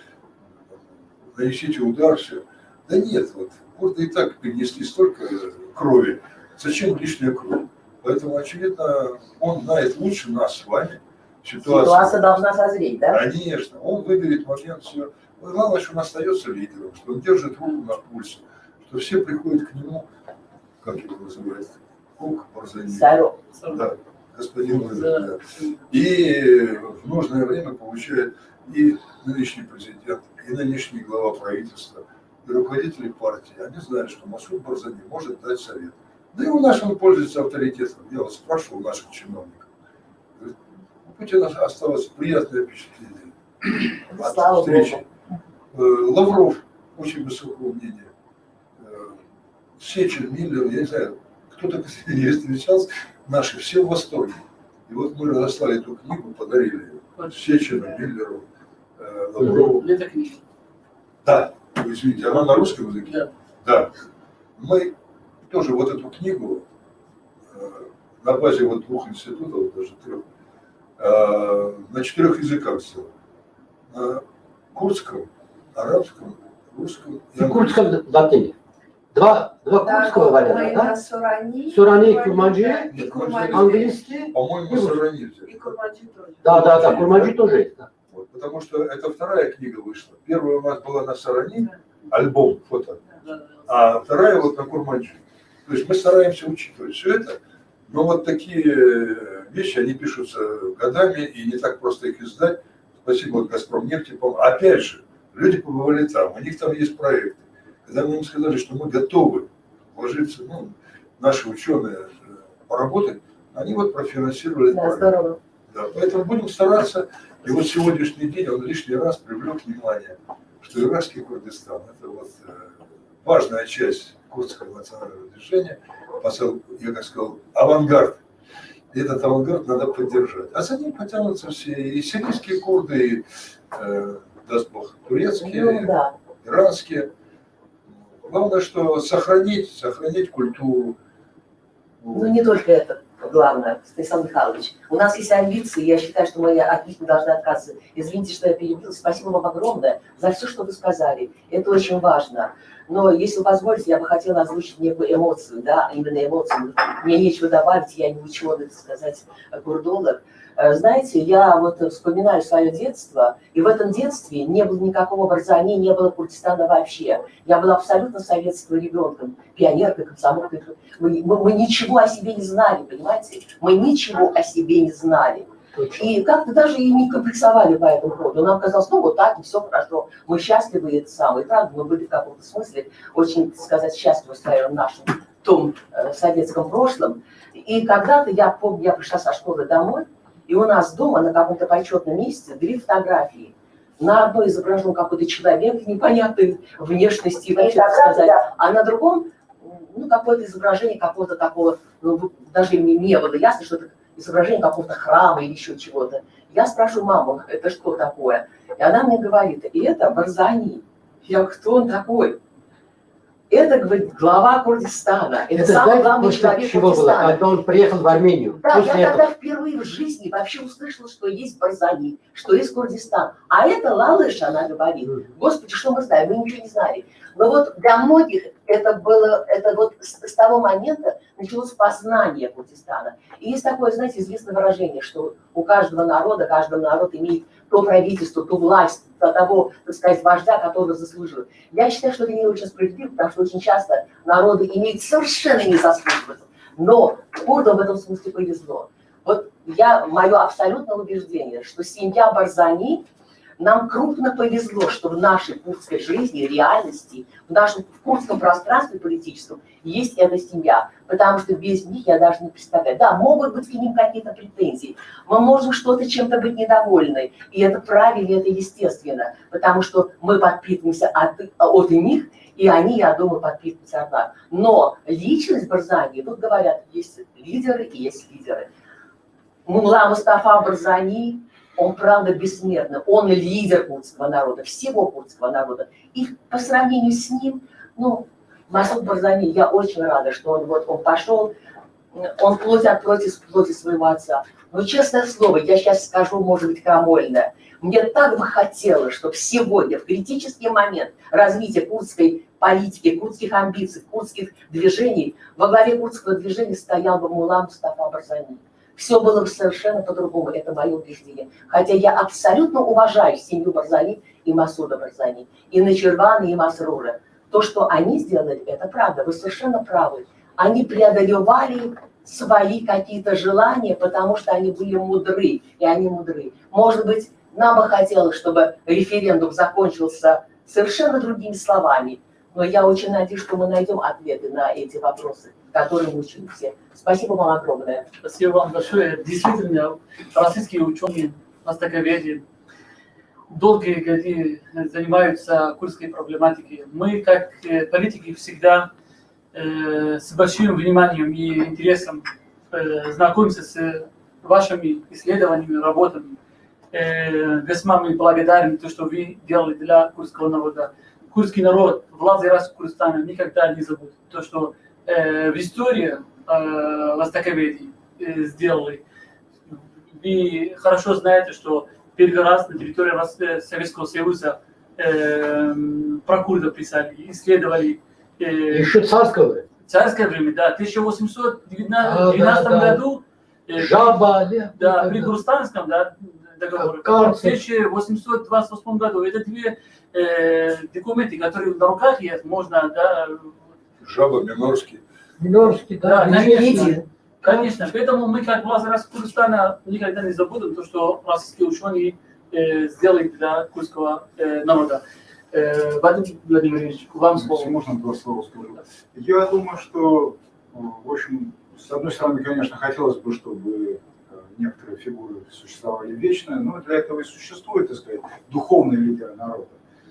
нанесите удар, все. Да нет, вот курды и так перенесли столько крови. Зачем лишняя кровь? Поэтому, очевидно, он знает лучше нас с вами ситуацию. Ситуация должна созреть, да? Конечно, он выберет момент, все. Но главное, что он остается лидером, что он держит руку на пульсе, что все приходят к нему, как его называют, Кук Барзани. Да, господин Барзани. И в нужное время получает и нынешний президент, и нынешний глава правительства, и руководители партии. Они знают, что Масуд Барзани может дать совет. Да и у нас он пользуется авторитетом. Я вот спрашивал наших чиновников. У Путина осталось приятное впечатление от встречи. Лавров очень высокого мнения. Сечин, Миллер, я не знаю, кто-то не встречался, наши все в восторге. И вот мы разослали эту книгу, подарили ее Сечину, Миллеру, Лаврову. Это книга. Да, вы извините, она на русском языке? Да. Мы тоже вот эту книгу на базе вот 2 институтов, даже 3, на 4 языках сделали. На курдском, арабском, русском и курдском латыни. Два курдского варианта, да? Сурани и Курманджи, английский. По-моему, Сурани. И Курманджи тоже. Да, Курманджи тоже есть. Да. Вот, потому что это 2-я книга вышла. Первая у нас была на Сурани, альбом, фото, а 2-я вот на Курманджи. То есть мы стараемся учитывать все это, но вот такие вещи, они пишутся годами, и не так просто их издать. Спасибо вот Газпромнефти. Опять же, люди побывали там, у них там есть проекты. Когда мы им сказали, что мы готовы вложиться, ну, наши ученые поработать, они вот профинансировали этот проект. Здорово. Да, поэтому будем стараться. И вот сегодняшний день он лишний раз привлек внимание, что иракский Курдистан – это вот важная часть курдского национального движения, я как сказал, авангард. И этот авангард надо поддержать. А за ним потянутся все, и сирийские курды, и, даст Бог, турецкие, иранские. Главное, что сохранить культуру. Ну, не только это. Главное, Станислав Михайлович. У нас есть амбиции, я считаю, что мы от них не должны отказываться. Извините, что я перебил. Спасибо вам огромное за все, что вы сказали. Это очень важно. Но, если вы позволите, я бы хотела озвучить некую эмоцию, да, именно эмоцию. Мне нечего добавить, я не ученый, так сказать, курдолог. Знаете, я вот вспоминаю свое детство, и в этом детстве не было никакого Барзани, не было Курдистана вообще. Я была абсолютно советским ребенком, пионеркой, комсомолкой. Мы ничего о себе не знали, понимаете? Мы ничего о себе не знали. И как-то даже и не комплексовали по этому поводу. Нам казалось, ну вот так, и все хорошо, мы счастливы, и это самое. И правда, мы были в каком-то смысле очень, так сказать, счастливы в своем нашем том советском прошлом. И когда-то, я помню, я пришла со школы домой, и у нас дома на каком-то почетном месте 2 фотографии. На одной изображен какой-то человек непонятной внешности, вообще, так сказать, а на другом, ну, какое-то изображение какого-то такого, ну, даже не было ясно, что это изображение какого-то храма или еще чего-то. Я спрашиваю маму, это что такое? И она мне говорит, и это Барзани. Я, кто он такой? Это, говорит, глава Курдистана. Это самый главный человек Курдистана. Когда он приехал в Армению. Да, я тогда впервые в жизни вообще услышала, что есть Барзани, что есть Курдистан. А это Лалыш, она говорит. Господи, что мы знаем? Мы ничего не знали. Но вот для многих это вот с того момента началось познание Курдистана. И есть такое, знаете, известное выражение, что у каждый народ имеет то правительство, ту власть, того, так сказать, вождя, которого заслуживают. Я считаю, что это не очень справедливо, потому что очень часто народы имеют совершенно незаслуженных. Но курдам в этом смысле повезло. Вот мое абсолютное убеждение, что семья Барзани, нам крупно повезло, что в нашей курдской жизни, реальности, в курдском пространстве политическом есть эта семья. Потому что без них я даже не представляю. Да, могут быть к ним какие-то претензии. Мы можем что-то чем-то быть недовольны. И это правильно, это естественно. Потому что мы подпитываемся от них, и они, я думаю, подпитываются от нас. Но личность Барзани, тут говорят, есть лидеры и есть лидеры. Мулла Мустафа Барзани, он, правда, бессмертный. Он лидер курдского народа, всего курдского народа. И по сравнению с ним, ну, Масуд Барзани, я очень рада, что он пошел, он плоть от плоти своего отца. Но, честное слово, я сейчас скажу, может быть, крамольно. Мне так бы хотелось, чтобы сегодня, в критический момент развития курдской политики, курдских амбиций, курдских движений, во главе курдского движения стоял бы Мулла Мустафа Барзани. Все было бы совершенно по-другому, это мое убеждение. Хотя я абсолютно уважаю семью Барзани и Масуда Барзани, и Начервана, и Масрура. То, что они сделали, это правда, вы совершенно правы. Они преодолевали свои какие-то желания, потому что они были мудры, и они мудры. Может быть, нам бы хотелось, чтобы референдум закончился совершенно другими словами, но я очень надеюсь, что мы найдем ответы на эти вопросы, которые мучают все. Спасибо вам огромное. Спасибо вам большое. Действительно, российские ученые, востоковеды, долгие годы занимаются курдской проблематикой. Мы, как политики, всегда с большим вниманием и интересом знакомимся с вашими исследованиями, работами. Весьма мы благодарны то, что вы делали для курдского народа. Курдский народ, власть Курдистана никогда не забудет то, что в истории востоковеды сделали. Вы хорошо знаете, что первый раз на территории Советского Союза про курдов писали, исследовали. Еще царское. Царское время, да, в 1812 году Жаба, да, при Курстанском, да, договоре. В 1828 году это 2 документы, которые на руках есть, можно, да. Жаба, Минорский. Минорский, да. Конечно. Поэтому мы, как власть Курдистана, никогда не забудем то, что российские ученые сделали для курдского народа. Вадим Владимирович, вам слово. Можно 2 слова скажу? Я думаю, что, в общем, с одной стороны, конечно, хотелось бы, чтобы некоторые фигуры существовали вечно, но для этого и существуют, так сказать, духовные лидеры народа.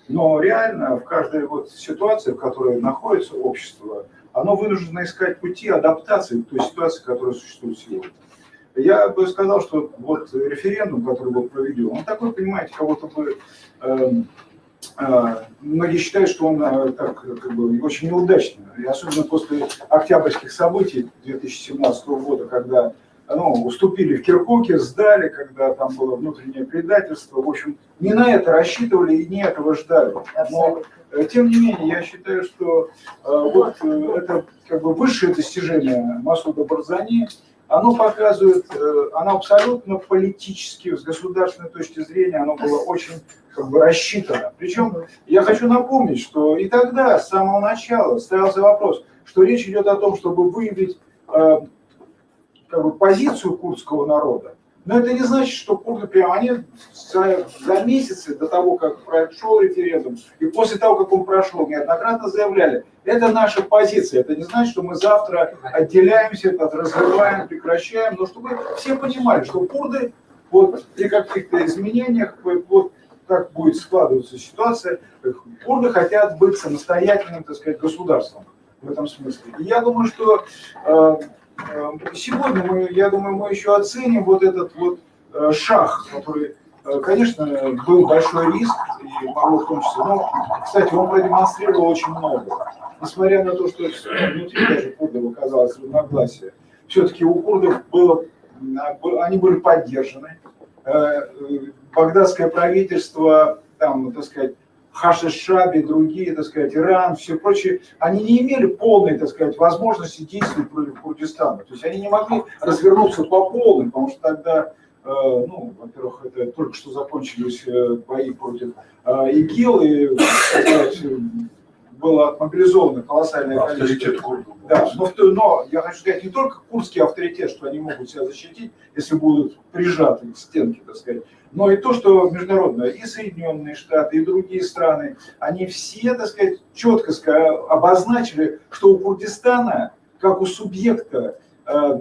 Но реально в каждой вот ситуации, в которой находится общество, оно вынуждено искать пути адаптации к той ситуации, которая существует сегодня. Я бы сказал, что вот референдум, который был проведен, он такой, понимаете, кого-то бы... Многие считают, что он так, как бы, очень неудачный. И особенно после октябрьских событий 2017 года, когда уступили в Киркуке, сдали, когда там было внутреннее предательство. В общем, не на это рассчитывали и не этого ждали. Но, тем не менее, я считаю, что вот это как бы высшее достижение Масуда Барзани. оно показывает, оно абсолютно политически, с государственной точки зрения, оно было очень как бы рассчитано. Причем я хочу напомнить, что и тогда, с самого начала, ставился вопрос, что речь идет о том, чтобы выявить как бы позицию курдского народа. Но это не значит, что курды прямо, они за месяцы до того, как прошел референдум, и после того, как он прошел, неоднократно заявляли, это наша позиция, это не значит, что мы завтра отделяемся, разрываем, прекращаем, но чтобы все понимали, что курды вот при каких-то изменениях, вот как будет складываться ситуация, курды хотят быть самостоятельным, так сказать, государством в этом смысле. И я думаю, что сегодня мы еще оценим вот этот вот шаг, который, конечно, был большой риск, и могло в том числе, но, кстати, он продемонстрировал очень много. Несмотря на то, что внутри даже курдов оказалось разногласие, все-таки у курдов они были поддержаны. Багдадское правительство, там, так сказать, Хашиш-Шаби, другие, так сказать, Иран, все прочее, они не имели полной, так сказать, возможности действовать против Курдистана. То есть они не могли развернуться по полной, потому что тогда, ну, во-первых, это только что закончились бои против ИГИЛ, и, так сказать, было отмобилизовано колоссальное количество. Да, но я хочу сказать, не только курдский авторитет, что они могут себя защитить, если будут прижаты к стенке, так сказать, но и то, что международное, и Соединенные Штаты, и другие страны, они все, так сказать, четко обозначили, что у Курдистана, как у субъекта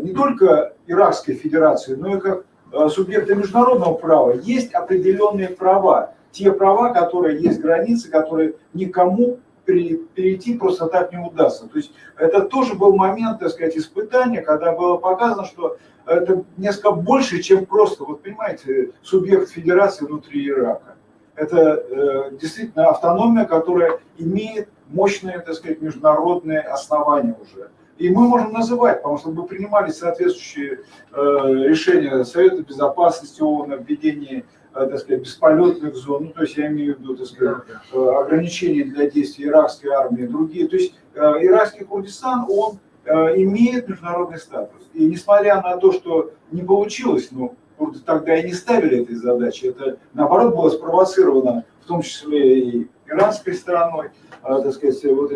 не только Иракской Федерации, но и как субъекта международного права, есть определенные права. Те права, которые есть границы, которые никому перейти просто так не удастся. То есть это тоже был момент, так сказать, испытания, когда было показано, что это несколько больше, чем просто, вот понимаете, субъект федерации внутри Ирака. Это действительно автономия, которая имеет мощные, так сказать, международные основания уже. И мы можем называть, потому что мы принимали соответствующие решения Совета Безопасности ООН о введении, так сказать, бесполетных зон, ну, то есть я имею в виду, так сказать, ограничения для действий иракской армии, другие. То есть иракский Курдистан, он имеет международный статус. И несмотря на то, что не получилось, ну, курды тогда и не ставили этой задачи, это, наоборот, было спровоцировано, в том числе и иранской стороной, так сказать, вот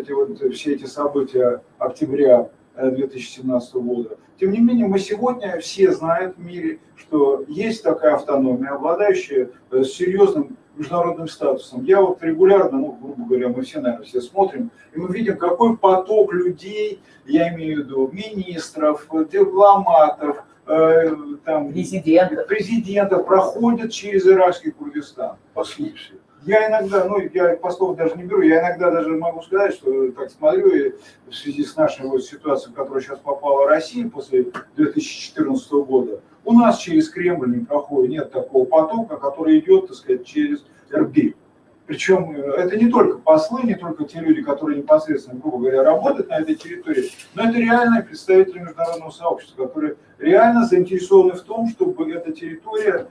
все эти события октября 2017 года. Тем не менее, мы сегодня все знают в мире, что есть такая автономия, обладающая серьезным международным статусом. Я вот регулярно, ну, грубо говоря, мы все, наверное, все смотрим, и мы видим, какой поток людей, я имею в виду министров, дипломатов, там, президентов проходят через иракский Курдистан. Послушайте. Я иногда, ну, я послов даже не беру, я иногда даже могу сказать, что так смотрю, и в связи с нашей вот ситуацией, в которую сейчас попала Россия после 2014 года, у нас через Кремль не проходит, нет такого потока, который идет, так сказать, через Эрбиль. Причем это не только послы, не только те люди, которые непосредственно, грубо говоря, работают на этой территории, но это реальные представители международного сообщества, которые реально заинтересованы в том, чтобы эта территория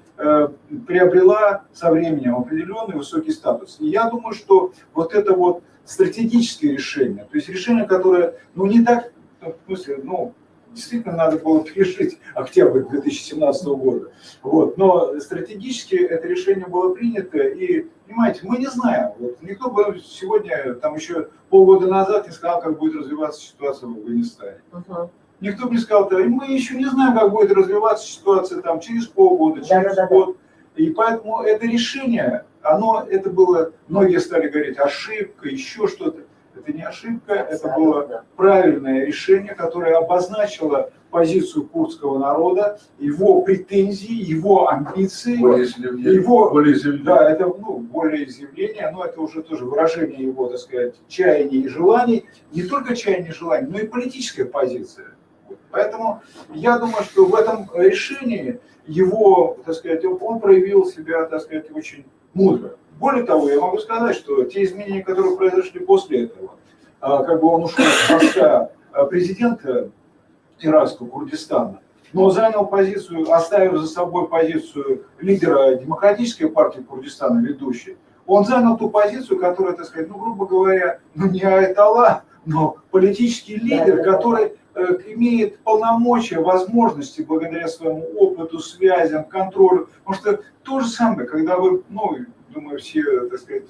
приобрела со временем определенный высокий статус. И я думаю, что вот это вот стратегические решения, то есть решение, которое, ну, не так, в смысле, ну, действительно надо было пережить октябрь 2017 года. Вот. Но стратегически это решение было принято. И, понимаете, мы не знаем. Вот, никто бы сегодня, там еще полгода назад не сказал, как будет развиваться ситуация в Афганистане. Никто бы не сказал, да, и мы еще не знаем, как будет развиваться ситуация там через полгода, через год. И поэтому это решение, это было, многие стали говорить, ошибка, еще что-то. Это не ошибка, это было правильное решение, которое обозначило позицию курдского народа, его претензии, его амбиции, да, это волеизъявление, но это уже тоже выражение его, так сказать, чаяний и желаний, не только чаяний и желаний, но и политическая позиция. Поэтому я думаю, что в этом решении его, так сказать, он проявил себя, так сказать, очень мудро. Более того, я могу сказать, что те изменения, которые произошли после этого, как бы он ушел с поста президента иракского Курдистана, но занял позицию, оставив за собой позицию лидера Демократической партии Курдистана, ведущей, он занял ту позицию, которая, так сказать, ну, грубо говоря, ну, не айтала, но политический лидер, который имеет полномочия, возможности благодаря своему опыту, связям, контролю. Потому что то же самое, когда вы, ну, думаю, все, так сказать,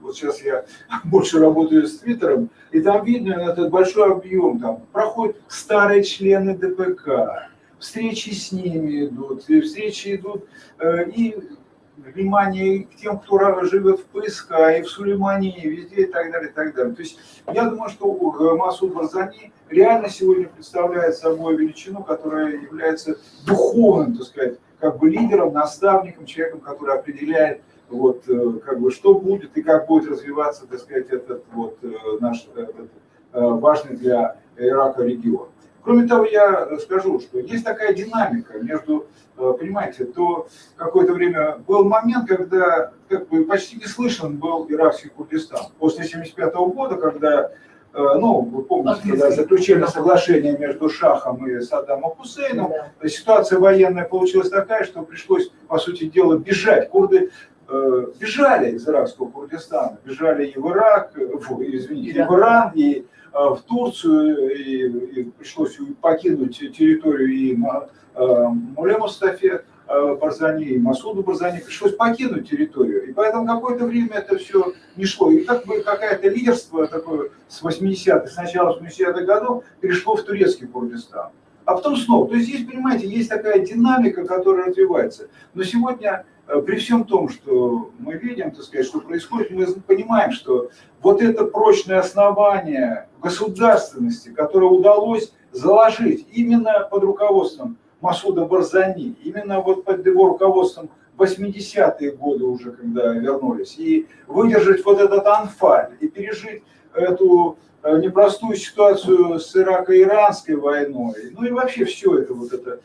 вот сейчас я больше работаю с Твиттером, и там видно этот большой объем, там проходят старые члены ДПК, встречи с ними идут, встречи идут, и внимание к тем, кто живет в ПСК, и в Сулеймании, и везде, и так далее, и так далее. То есть я думаю, что Масуд Барзани реально сегодня представляет собой величину, которая является духовным, так сказать, как бы лидером, наставником, человеком, который определяет, вот, как бы, что будет и как будет развиваться, так сказать, этот вот наш важный для Ирака регион. Кроме того, я скажу, что есть такая динамика между, понимаете, то какое-то время был момент, когда как бы почти не слышен был иракский Курдистан. После 1975 года, когда, ну, вы помните, когда заключили соглашение между Шахом и Саддамом Хусейном, ситуация военная получилась такая, что пришлось, по сути дела, бежать. Курды бежали из иракского Курдистана, бежали и в Ирак, извините, и в Иран, и в Турцию, и пришлось покинуть территорию и Муле Мустафе Барзани, и Масуду Барзани, пришлось покинуть территорию. И поэтому какое-то время это все не шло. И как бы какое-то лидерство такое с 80-х, с начала 80-х годов перешло в турецкий Курдистан. А потом снова. То есть здесь, понимаете, есть такая динамика, которая развивается. Но сегодня, при всем том, что мы видим, так сказать, что происходит, мы понимаем, что вот это прочное основание государственности, которое удалось заложить именно под руководством Масуда Барзани, именно вот под его руководством 80-е годы уже, когда вернулись, и выдержать вот этот анфаль, и пережить эту непростую ситуацию с Ирако-Иранской войной, ну и вообще все это, вот это,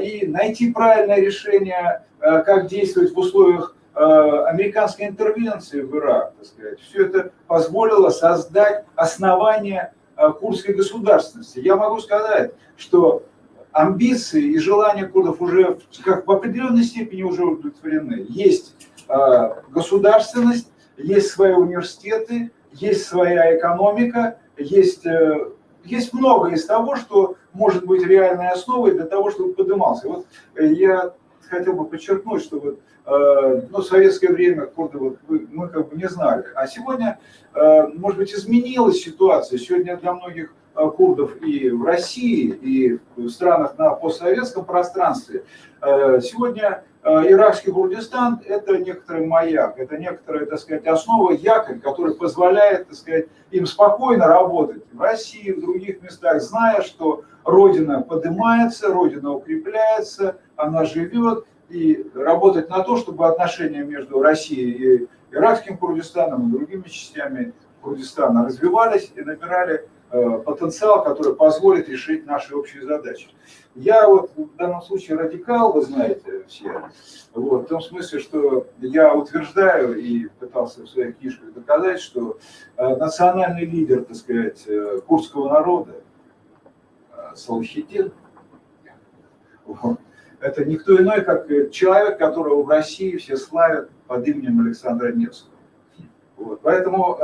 и найти правильное решение, как действовать в условиях американской интервенции в Ирак, так сказать. Все это позволило создать основание курдской государственности. Я могу сказать, что амбиции и желания курдов уже как в определенной степени уже удовлетворены. Есть государственность, есть свои университеты, есть своя экономика, есть многое из того, что может быть реальной основой для того, чтобы поднимался. Вот я хотел бы подчеркнуть, что вот, ну, в советское время курды вот, мы как бы не знали. А сегодня, может быть, изменилась ситуация. Сегодня для многих курдов и в России, и в странах на постсоветском пространстве, сегодня иракский Курдистан – это некоторый маяк, это некоторая, так сказать, основа, якорь, который позволяет, так сказать, им спокойно работать в России, в других местах, зная, что Родина поднимается, Родина укрепляется, она живет, и работать на то, чтобы отношения между Россией и иракским Курдистаном и другими частями Курдистана развивались и набирали потенциал, который позволит решить наши общие задачи. Я вот в данном случае радикал, вы знаете все, вот, в том смысле, что я утверждаю и пытался в своих книжках доказать, что национальный лидер, так сказать, курдского народа, Салахиддин, вот, это никто иной, как человек, которого в России все славят под именем Александра Невского. Вот, поэтому,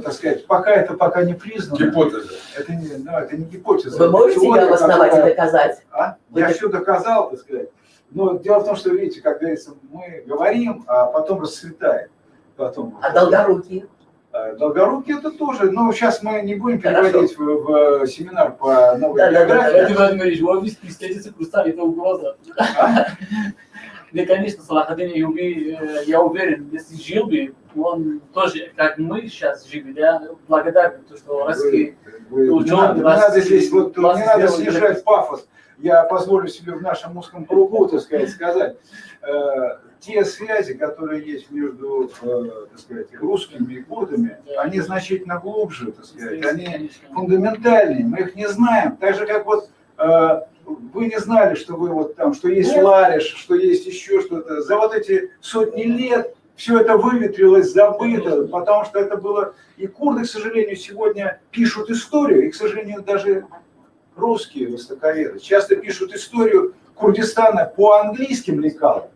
так сказать, пока не признано. Гипотеза. Это не гипотеза. Вы можете ее обосновать и доказать? Я все доказал, так сказать. Но дело в том, что, видите, как говорится, мы говорим, а потом расцветает. А Долгорукий? Долгорукий это тоже. Но сейчас мы не будем переводить в семинар по новой географии. Владимир Ильич, вы встретиться кустами, это угроза. Да, конечно, Салахаддин Айюби, я уверен, если жил бы, он тоже, как мы сейчас живем, да, благодарен, что российские ученые... Не надо здесь, вот, не надо снижать пафос. Я позволю себе в нашем узком кругу, так сказать, те связи, которые есть между, так сказать, русскими и курдами, они значительно глубже, так сказать, они фундаментальнее, мы их не знаем. Так же, как вот вы не знали, что вы вот там, что есть Лариш, что есть еще что-то. За вот эти сотни лет все это выветрилось, забыто, потому что это было... И курды, к сожалению, сегодня пишут историю, и, к сожалению, даже русские востоковеды часто пишут историю Курдистана по английским лекалам.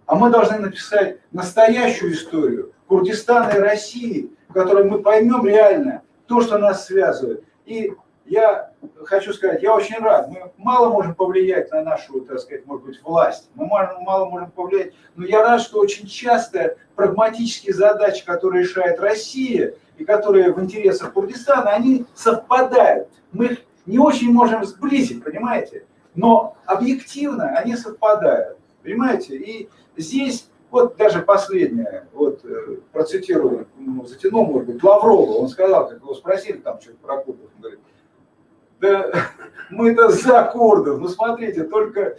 А мы должны написать настоящую историю Курдистана и России, в которой мы поймем реально то, что нас связывает. И я хочу сказать, я очень рад. Мы мало можем повлиять на нашу, так сказать, может быть, власть. Мы мало можем повлиять. Но я рад, что очень часто прагматические задачи, которые решает Россия и которые в интересах Курдистана, они совпадают. Мы их не очень можем сблизить, понимаете? Но объективно они совпадают, понимаете? И здесь вот даже последнее, вот процитирую, затянул, может быть, Лаврова, он сказал, как его спросили там что-то про курдов, он говорит, да мы-то за курдов, ну смотрите, только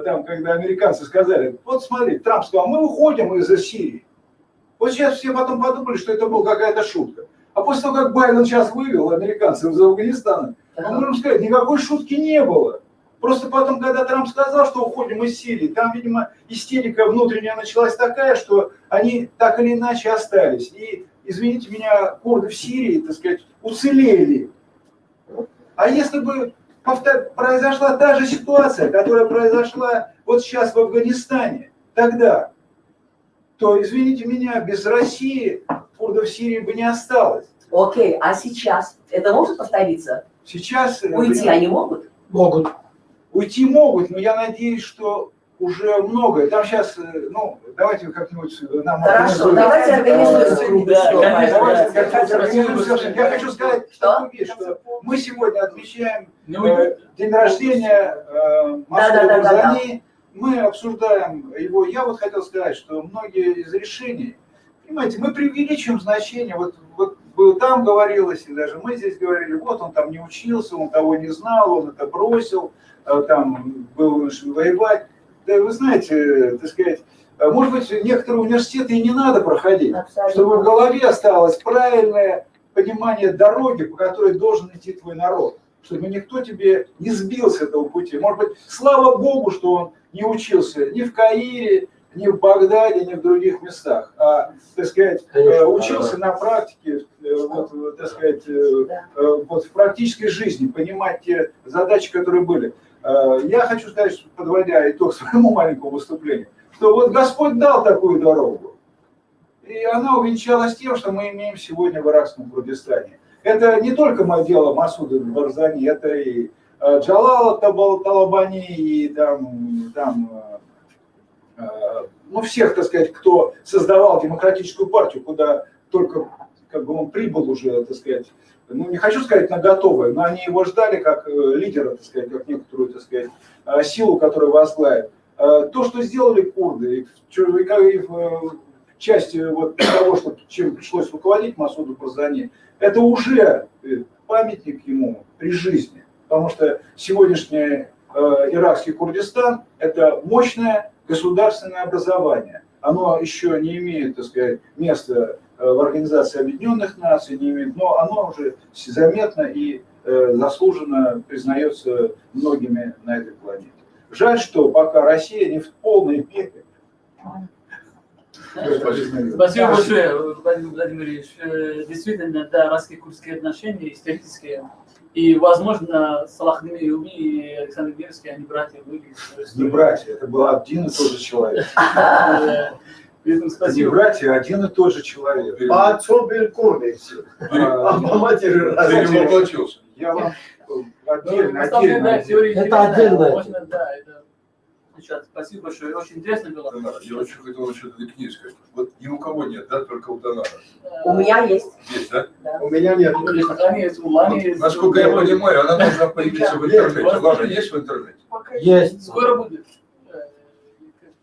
там, когда американцы сказали, вот смотрите, Трамп сказал, мы уходим из Сирии. Вот сейчас все потом подумали, что это была какая-то шутка. А после того, как Байден сейчас вывел американцев из Афганистана, мы можем сказать, никакой шутки не было. Просто потом, когда Трамп сказал, что уходим из Сирии, там, видимо, истерика внутренняя началась такая, что они так или иначе остались. И, извините меня, курды в Сирии, так сказать, уцелели. А если бы произошла та же ситуация, которая произошла вот сейчас в Афганистане, тогда, то, извините меня, без России курдов в Сирии бы не осталось. Окей, а сейчас это может повториться? Сейчас... Уйти они могут? Могут. Уйти могут, но я надеюсь, что уже многое. Там сейчас, ну, давайте как-нибудь нам... Хорошо, давайте организуем. Я хочу сказать такую вещь, что мы сегодня отмечаем день рождения Масуда Барзани. Мы обсуждаем его. Я вот хотел сказать, что многие из решений, понимаете, мы преувеличиваем значение. Вот там говорилось, и даже мы здесь говорили, вот он там не учился, он того не знал, он это бросил, там был вынужден воевать. Да, вы знаете, так сказать, может быть, некоторые университеты и не надо проходить, абсолютно, чтобы в голове осталось правильное понимание дороги, по которой должен идти твой народ, чтобы никто тебе не сбил с этого пути. Может быть, слава Богу, что он не учился ни в Каире, ни в Багдаде, ни в других местах, а, так сказать, учился на практике, вот, так сказать, вот в практической жизни, понимать те задачи, которые были. Я хочу сказать, что, подводя итог своему маленькому выступлению, что вот Господь дал такую дорогу, и она увенчалась тем, что мы имеем сегодня в иракском Курдистане. Это не только мое дело Масуда Барзани, это и Джалала Талабани, и ну, всех, так сказать, кто создавал демократическую партию, куда только как бы он прибыл уже, так сказать, ну, не хочу сказать на готовое, но они его ждали как лидера, так сказать, как некоторую, так сказать, силу, которая возглавит. То, что сделали курды, и в части вот того, что, чем пришлось руководить Масуду Барзани, это уже памятник ему при жизни, потому что сегодняшний иракский Курдистан – это мощное государственное образование. Оно еще не имеет, так сказать, места в Организации Объединенных Наций, не имеет, но оно уже заметно и заслуженно признается многими на этой планете. Жаль, что пока Россия не в полной мере. Спасибо большое, Владимир Владимирович. Действительно, да, иракско-курдские отношения исторические. И, возможно, Салах Юми и Александр Невский, они братья были. Не братья, это был один и тот же человек. Спасибо. Не братья, один и тот же человек. А отцом был курдец. А по матери разлучился. Я вам отдельно. Это отдельно. Да, это... Спасибо большое, очень интересно было. Я очень хотел насчет этой книги сказать. Вот ни у кого нет, да, только у Донара. У меня есть. Есть, да? У меня нет. Насколько я понимаю, она должна появиться в интернете. Ладно, есть в интернете? Есть. Скоро будет.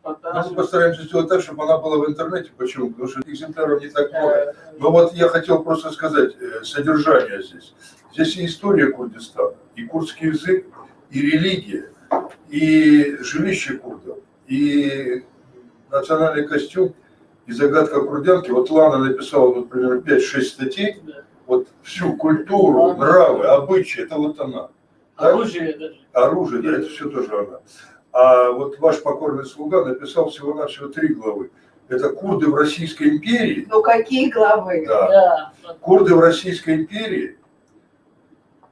Мы постараемся сделать так, чтобы она была в интернете. Почему? Потому что экземпляров не так много. Но вот я хотел просто сказать содержание здесь. Здесь и история Курдистана, и курдский язык, и религия, и жилище курдов, и национальный костюм, и загадка курдянки. Вот Лана написала, например, 5-6 статей. Вот всю культуру, нравы, обычаи, это вот она. Оружие даже. Оружие, да, это все тоже она. А вот ваш покорный слуга написал всего-навсего 3 главы. Это курды в Российской империи. Ну какие главы? Да. Курды в Российской империи,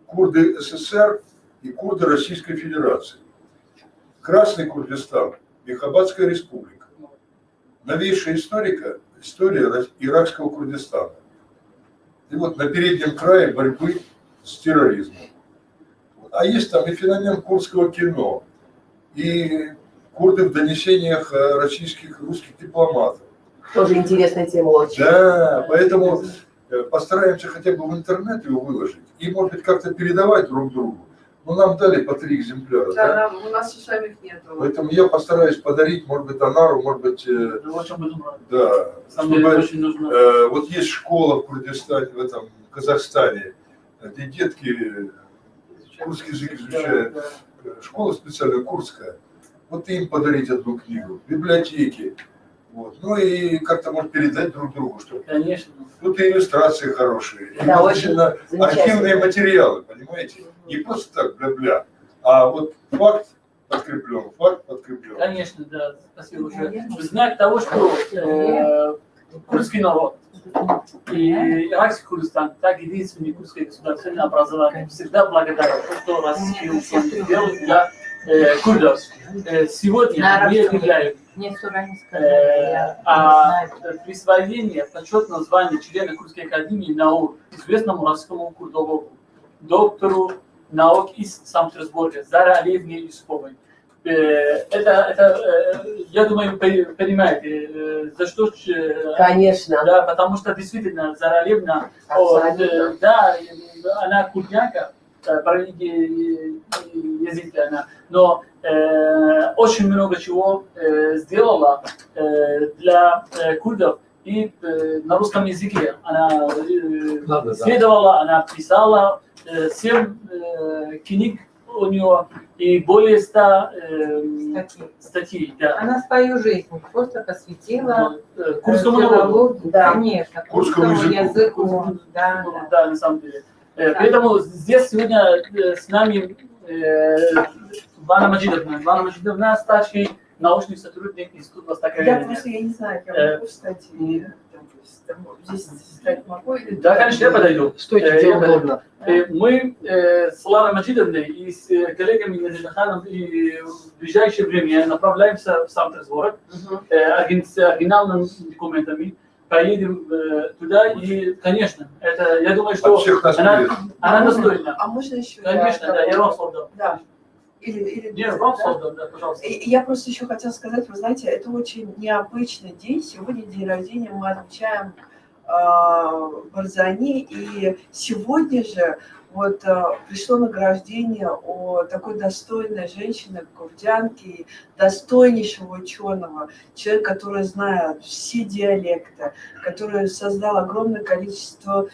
курды СССР и курды Российской Федерации. Красный Курдистан и Хабатская республика. Новейшая история иракского Курдистана. И вот на переднем крае борьбы с терроризмом. А есть там и феномен курдского кино, и курды в донесениях российских и русских дипломатов. Тоже интересная тема очень. Да, поэтому постараемся хотя бы в интернет его выложить и, может быть, как-то передавать друг другу. Ну, нам дали по 3 экземпляра, да? Да, у нас самих нету. Поэтому я постараюсь подарить, может быть, Анару, может быть, Очень буду рад. да, Самом деле, чтобы, очень нужно. вот есть школа в Курдистане, в этом Казахстане, где детки русский язык изучают, школа специальная курдская. Вот им подарить одну книгу, библиотеки. Вот. Ну и как-то, может, передать друг другу, чтобы... Конечно. Тут и иллюстрации хорошие, и Да, действительно очень архивные замечательно. материалы, понимаете? Не просто так бля-бля, а вот факт подкреплен, факт подкреплен. Конечно, да. Спасибо уже. В знак того, что курдский народ и иракский Курдистан, так единственное курдское государственное образование, всегда благодарен, что российские ученые делают для курдов. Сегодня мы объявляем присвоение почетного звания члена Курдской академии наук известному российскому курдологу, доктору наук из Санкт-Петербурга Заре Алиевне Юсуповой. Это, я думаю, понимаете, за что... Конечно. Да, потому что действительно Зара Алиевна, да, она курдянка, язык она, но очень много чего сделала для курдов и на русском языке. Она исследовала, она писала 7 книг у нее и более 100 статей. Да. Она свою жизнь просто посвятила курдскому народу. Да. Конечно, Курдскому языку. Да, да. Да, на самом деле. Поэтому здесь сегодня с нами Вана Маджидовна. Вана Маджидовна, старший научный сотрудник Института Востоковедения. Я просто, я не знаю, я могу встать и здесь встать могу? Или... Да, конечно, я подойду. Стойте, где удобно. Мы с Ларой Маджидовной и с коллегами Назирханом и в ближайшее время направляемся в Санкт-Петербург с оригинальными документами. Поедем туда и, конечно, это, я думаю, что она достойна. А можно еще? Конечно, да, я вам создал. Да. Или Нет, вам создал, да, пожалуйста. Я просто еще хотела сказать, вы знаете, это очень необычный день. Сегодня день рождения мы отмечаем Барзани, и сегодня же вот пришло награждение о такой достойной женщине, курдянке, достойнейшего ученого, человек, который знает все диалекты, который создал огромное количество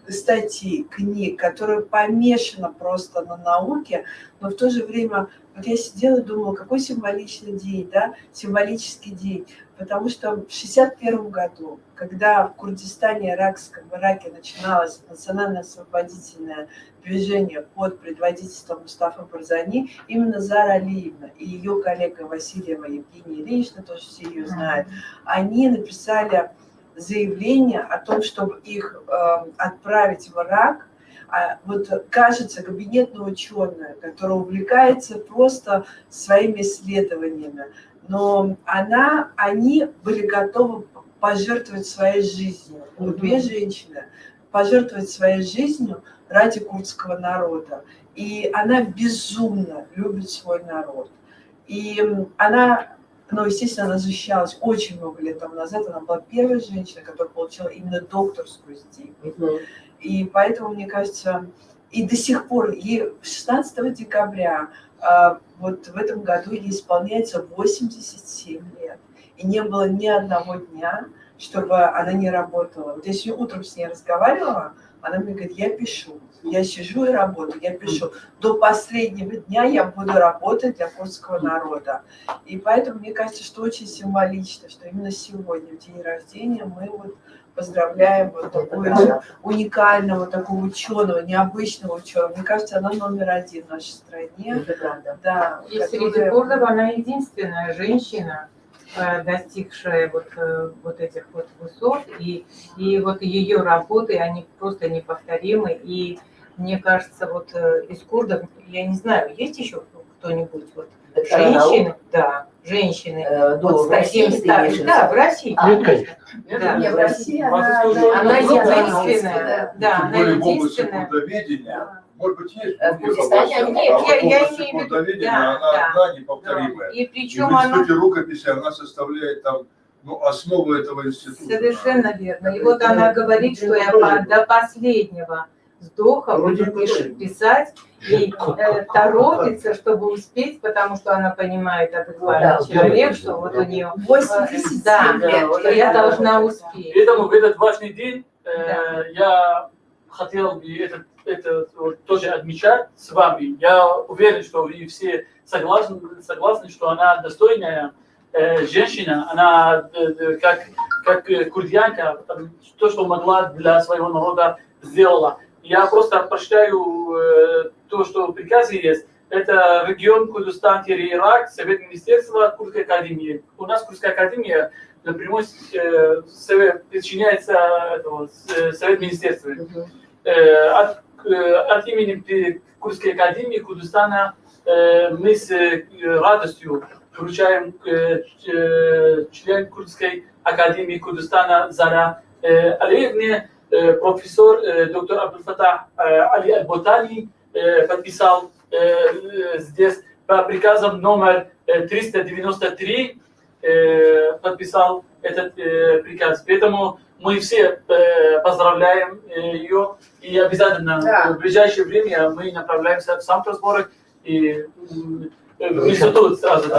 статей, книг, которая помешана просто на науке, но в то же время вот я сидела и думала, какой символичный день, да, символический день, потому что в 1961 году, когда в Курдистане, в Ираке начиналось национально-освободительное движение под предводительством Мустафы Барзани, именно Зара Алиевна и ее коллега Васильева Евгения Ильинична, тоже все ее знают, они написали заявление о том, чтобы их отправить в Ирак. Вот кажется, кабинетная ученая, которая увлекается просто своими исследованиями, но они были готовы пожертвовать своей жизнью. Вот 2 женщины пожертвовать своей жизнью ради курдского народа. И она безумно любит свой народ. И она... Но, естественно, она защищалась очень много лет тому назад. Она была первой женщиной, которая получила именно докторскую степень. И поэтому, мне кажется, и до сих пор, ей 16 декабря, вот в этом году ей исполняется 87 лет. И не было ни одного дня, чтобы она не работала. Вот я сегодня утром с ней разговаривала, она мне говорит, я пишу. Я сижу и работаю, я пишу. До последнего дня я буду работать для курдского народа. И поэтому мне кажется, что очень символично, что именно сегодня, в день рождения, мы вот поздравляем вот такого уникального, такого ученого, необычного ученого. Мне кажется, она номер 1 в нашей стране. Это правда. Да, И среди курдов она единственная женщина, достигшая вот этих вот высот, и вот ее работы, они просто неповторимы. И мне кажется, вот из курдов, я не знаю, есть еще кто-нибудь, вот, женщины, да, женщины, вот с таким стажем, да, в России. Нет, конечно. Да. Нет, в России она единственная, да, она Тем более в области единственная. курдоведения Может быть, есть В Курдистане они- Нет, а я вот имею область в виду, Курдоведения, да, она да. одна, неповторимая. И И причем в она институте рукописи она составляет там, ну, основу этого института. совершенно верно. И вот она говорит, что я до последнего вздоха будет писать и торопится, чтобы успеть, потому что она понимает, адекватный человек, что вот у нее 87 да, лет. что я должна успеть. Поэтому в этот важный день Да. я хотел бы это вот тоже отмечать с вами. Я уверен, что вы все согласны, что она достойная женщина, она как курдианка, то, что могла для своего народа сделала. Я просто прочитаю то, что в приказе есть. Это регион Курдистан-Ирак, Совет Министерства Курдской Академии. У нас Курдская Академия напрямую подчиняется Совет Министерства. От имени Курдской Академии Курдистана мы с радостью вручаем член Курдской Академии Курдистана Зара Алиевне, профессор доктор Абдул-Фатах Али Аль-Ботани подписал здесь по приказам номер 393 подписал этот приказ. Поэтому мы все поздравляем ее и обязательно в ближайшее время мы направляемся в Санкт-Петербург и в институт сразу.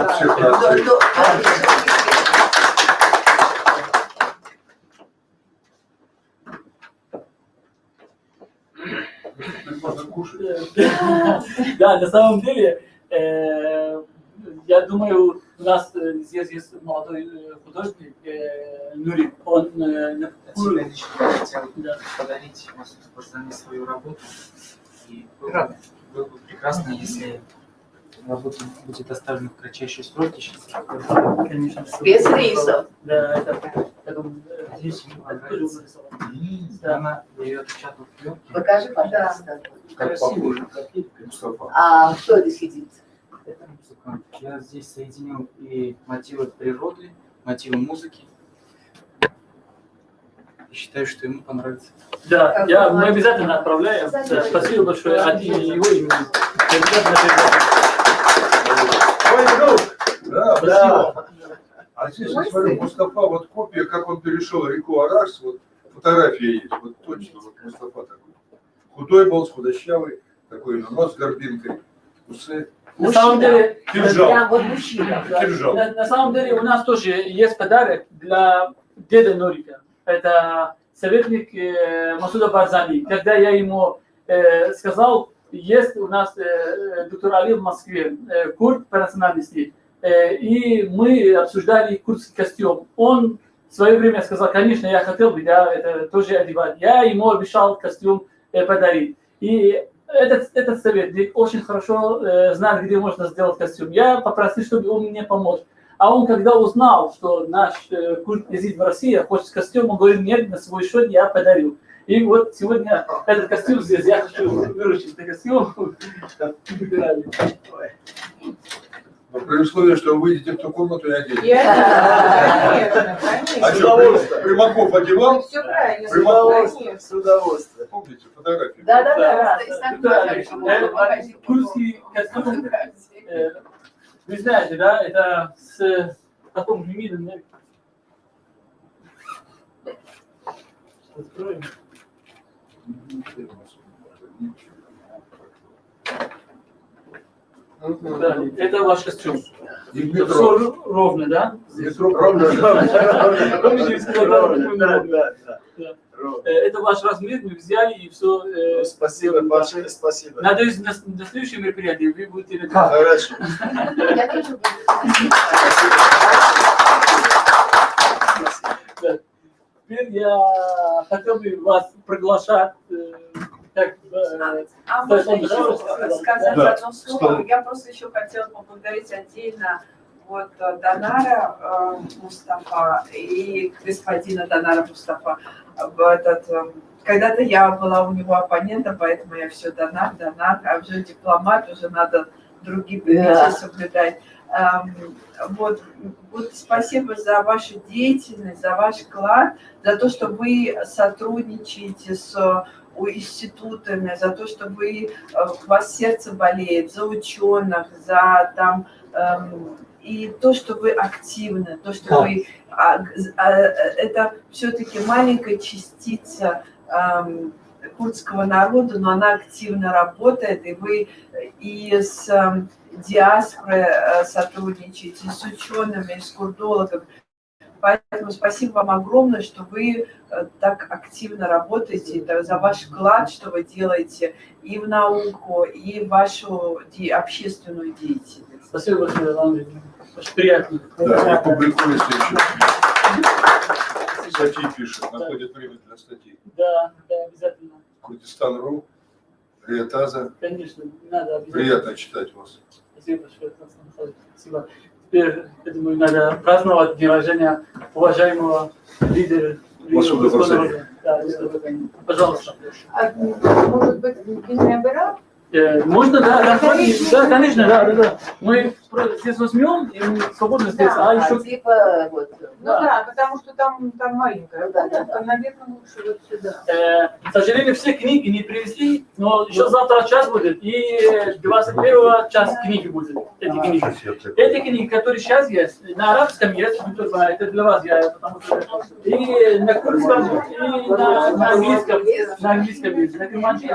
Можно кушать. Да, на самом деле, я думаю, у нас здесь есть молодой художник Нури. Он От себя лично я хотел подарить Масуду Барзани свою работу. И было бы прекрасно, если работа будет доставлена в кратчайшие сроки. Сейчас конечно, Спецрейсов. Да, это надеюсь, ему тоже понравится. нарисовал. Она ее отпечатала в пленке. Покажи, пожалуйста. Как похоже. Мустафа. А кто это сидит? Это музыкант. Я здесь соединил и мотивы природы, мотивы музыки. И считаю, что ему понравится. Да, мы обязательно отправляем. Да, спасибо большое от имени его имени. Обязательно передам. Да, спасибо. А здесь я смотрю, Мустафа, вот копия, как он перешел реку Аракс, вот фотография есть, вот точно, вот Мустафа такой. Худой был, худощавый, такой нос с горбинкой, усы. На самом деле, Кинжал. Вот мужчина. Кинжал. на самом деле у нас тоже есть подарок для деда Нурика. Это советник Масуда Барзани. Когда я ему сказал, есть у нас доктор Али в Москве, курд по национальности, и мы обсуждали курдский костюм. Он в свое время сказал, конечно, я хотел бы это тоже одевать. Я ему обещал костюм подарить. И этот советник очень хорошо знает, где можно сделать костюм. Я попросил, чтобы он мне помог. А он, когда узнал, что наш курд ездит в Россию, хочет костюм, он говорит, нет, на свой счет я подарю. И вот сегодня этот костюм здесь, я хочу выручить этот костюм. Но при условии, что вы выйдете в ту комнату и оденете. Конечно, конечно. А что, Примаков одевал? Все правильно. Примаков. Конечно. С удовольствием. Помните фотографии? Да. Курдский костюм, вы знаете, да, это с таком видом. Откроем. Да, это ваш костюм. И в Все метро. ровно, да? В метро ровно. Да. Это ваш размер, мы взяли и все. Спасибо, большое спасибо. Надеюсь, на следующем мероприятии вы будете... Хорошо. Я тоже буду. Да. Теперь я хотел бы вас приглашать как А можно еще Да. сказать Да. одно слово? Я просто еще хотела поблагодарить отдельно вот Донара Мустафа и господина Донара Мустафа. Когда-то я была у него оппонентом, поэтому я все Донар, а уже дипломат, уже надо другие приличия соблюдать. Вот спасибо за вашу деятельность, за ваш вклад, за то, что вы сотрудничаете с институтами, за то, что у вас сердце болеет, за ученых, за там, и то, что вы активны, то, что вы, это все-таки маленькая частица курдского народа, но она активно работает, и вы и с диаспорой сотрудничаете, с учеными, с курдологами. Поэтому спасибо вам огромное, что вы так активно работаете, за ваш вклад, что вы делаете и в науку, и в вашу общественную деятельность. Спасибо большое вам, очень приятно. Да, и публикуется еще. Статьи пишет, находит время для статей. Да, обязательно. Курдистан.ру, Риатаза. Конечно, надо обязательно. Приятно читать вас. Спасибо большое. Спасибо. Теперь, я думаю, надо праздновать день рождения уважаемого лидера. Масуда Барзани. Да, пожалуйста. Может быть, длинная быра? Можно, да, конечно, да. Мы здесь возьмем, и мы свободно здесь, еще... Типа, вот. Ну да, потому что там маленькая комната, наверное, лучше вот сюда. К сожалению, все книги не привезли, но еще завтра час будет, и 21 час книги будет, эти книги. Эти книги, которые сейчас есть, на арабском есть, это для вас, потому что и на курдском, и на английском есть, на кирманском.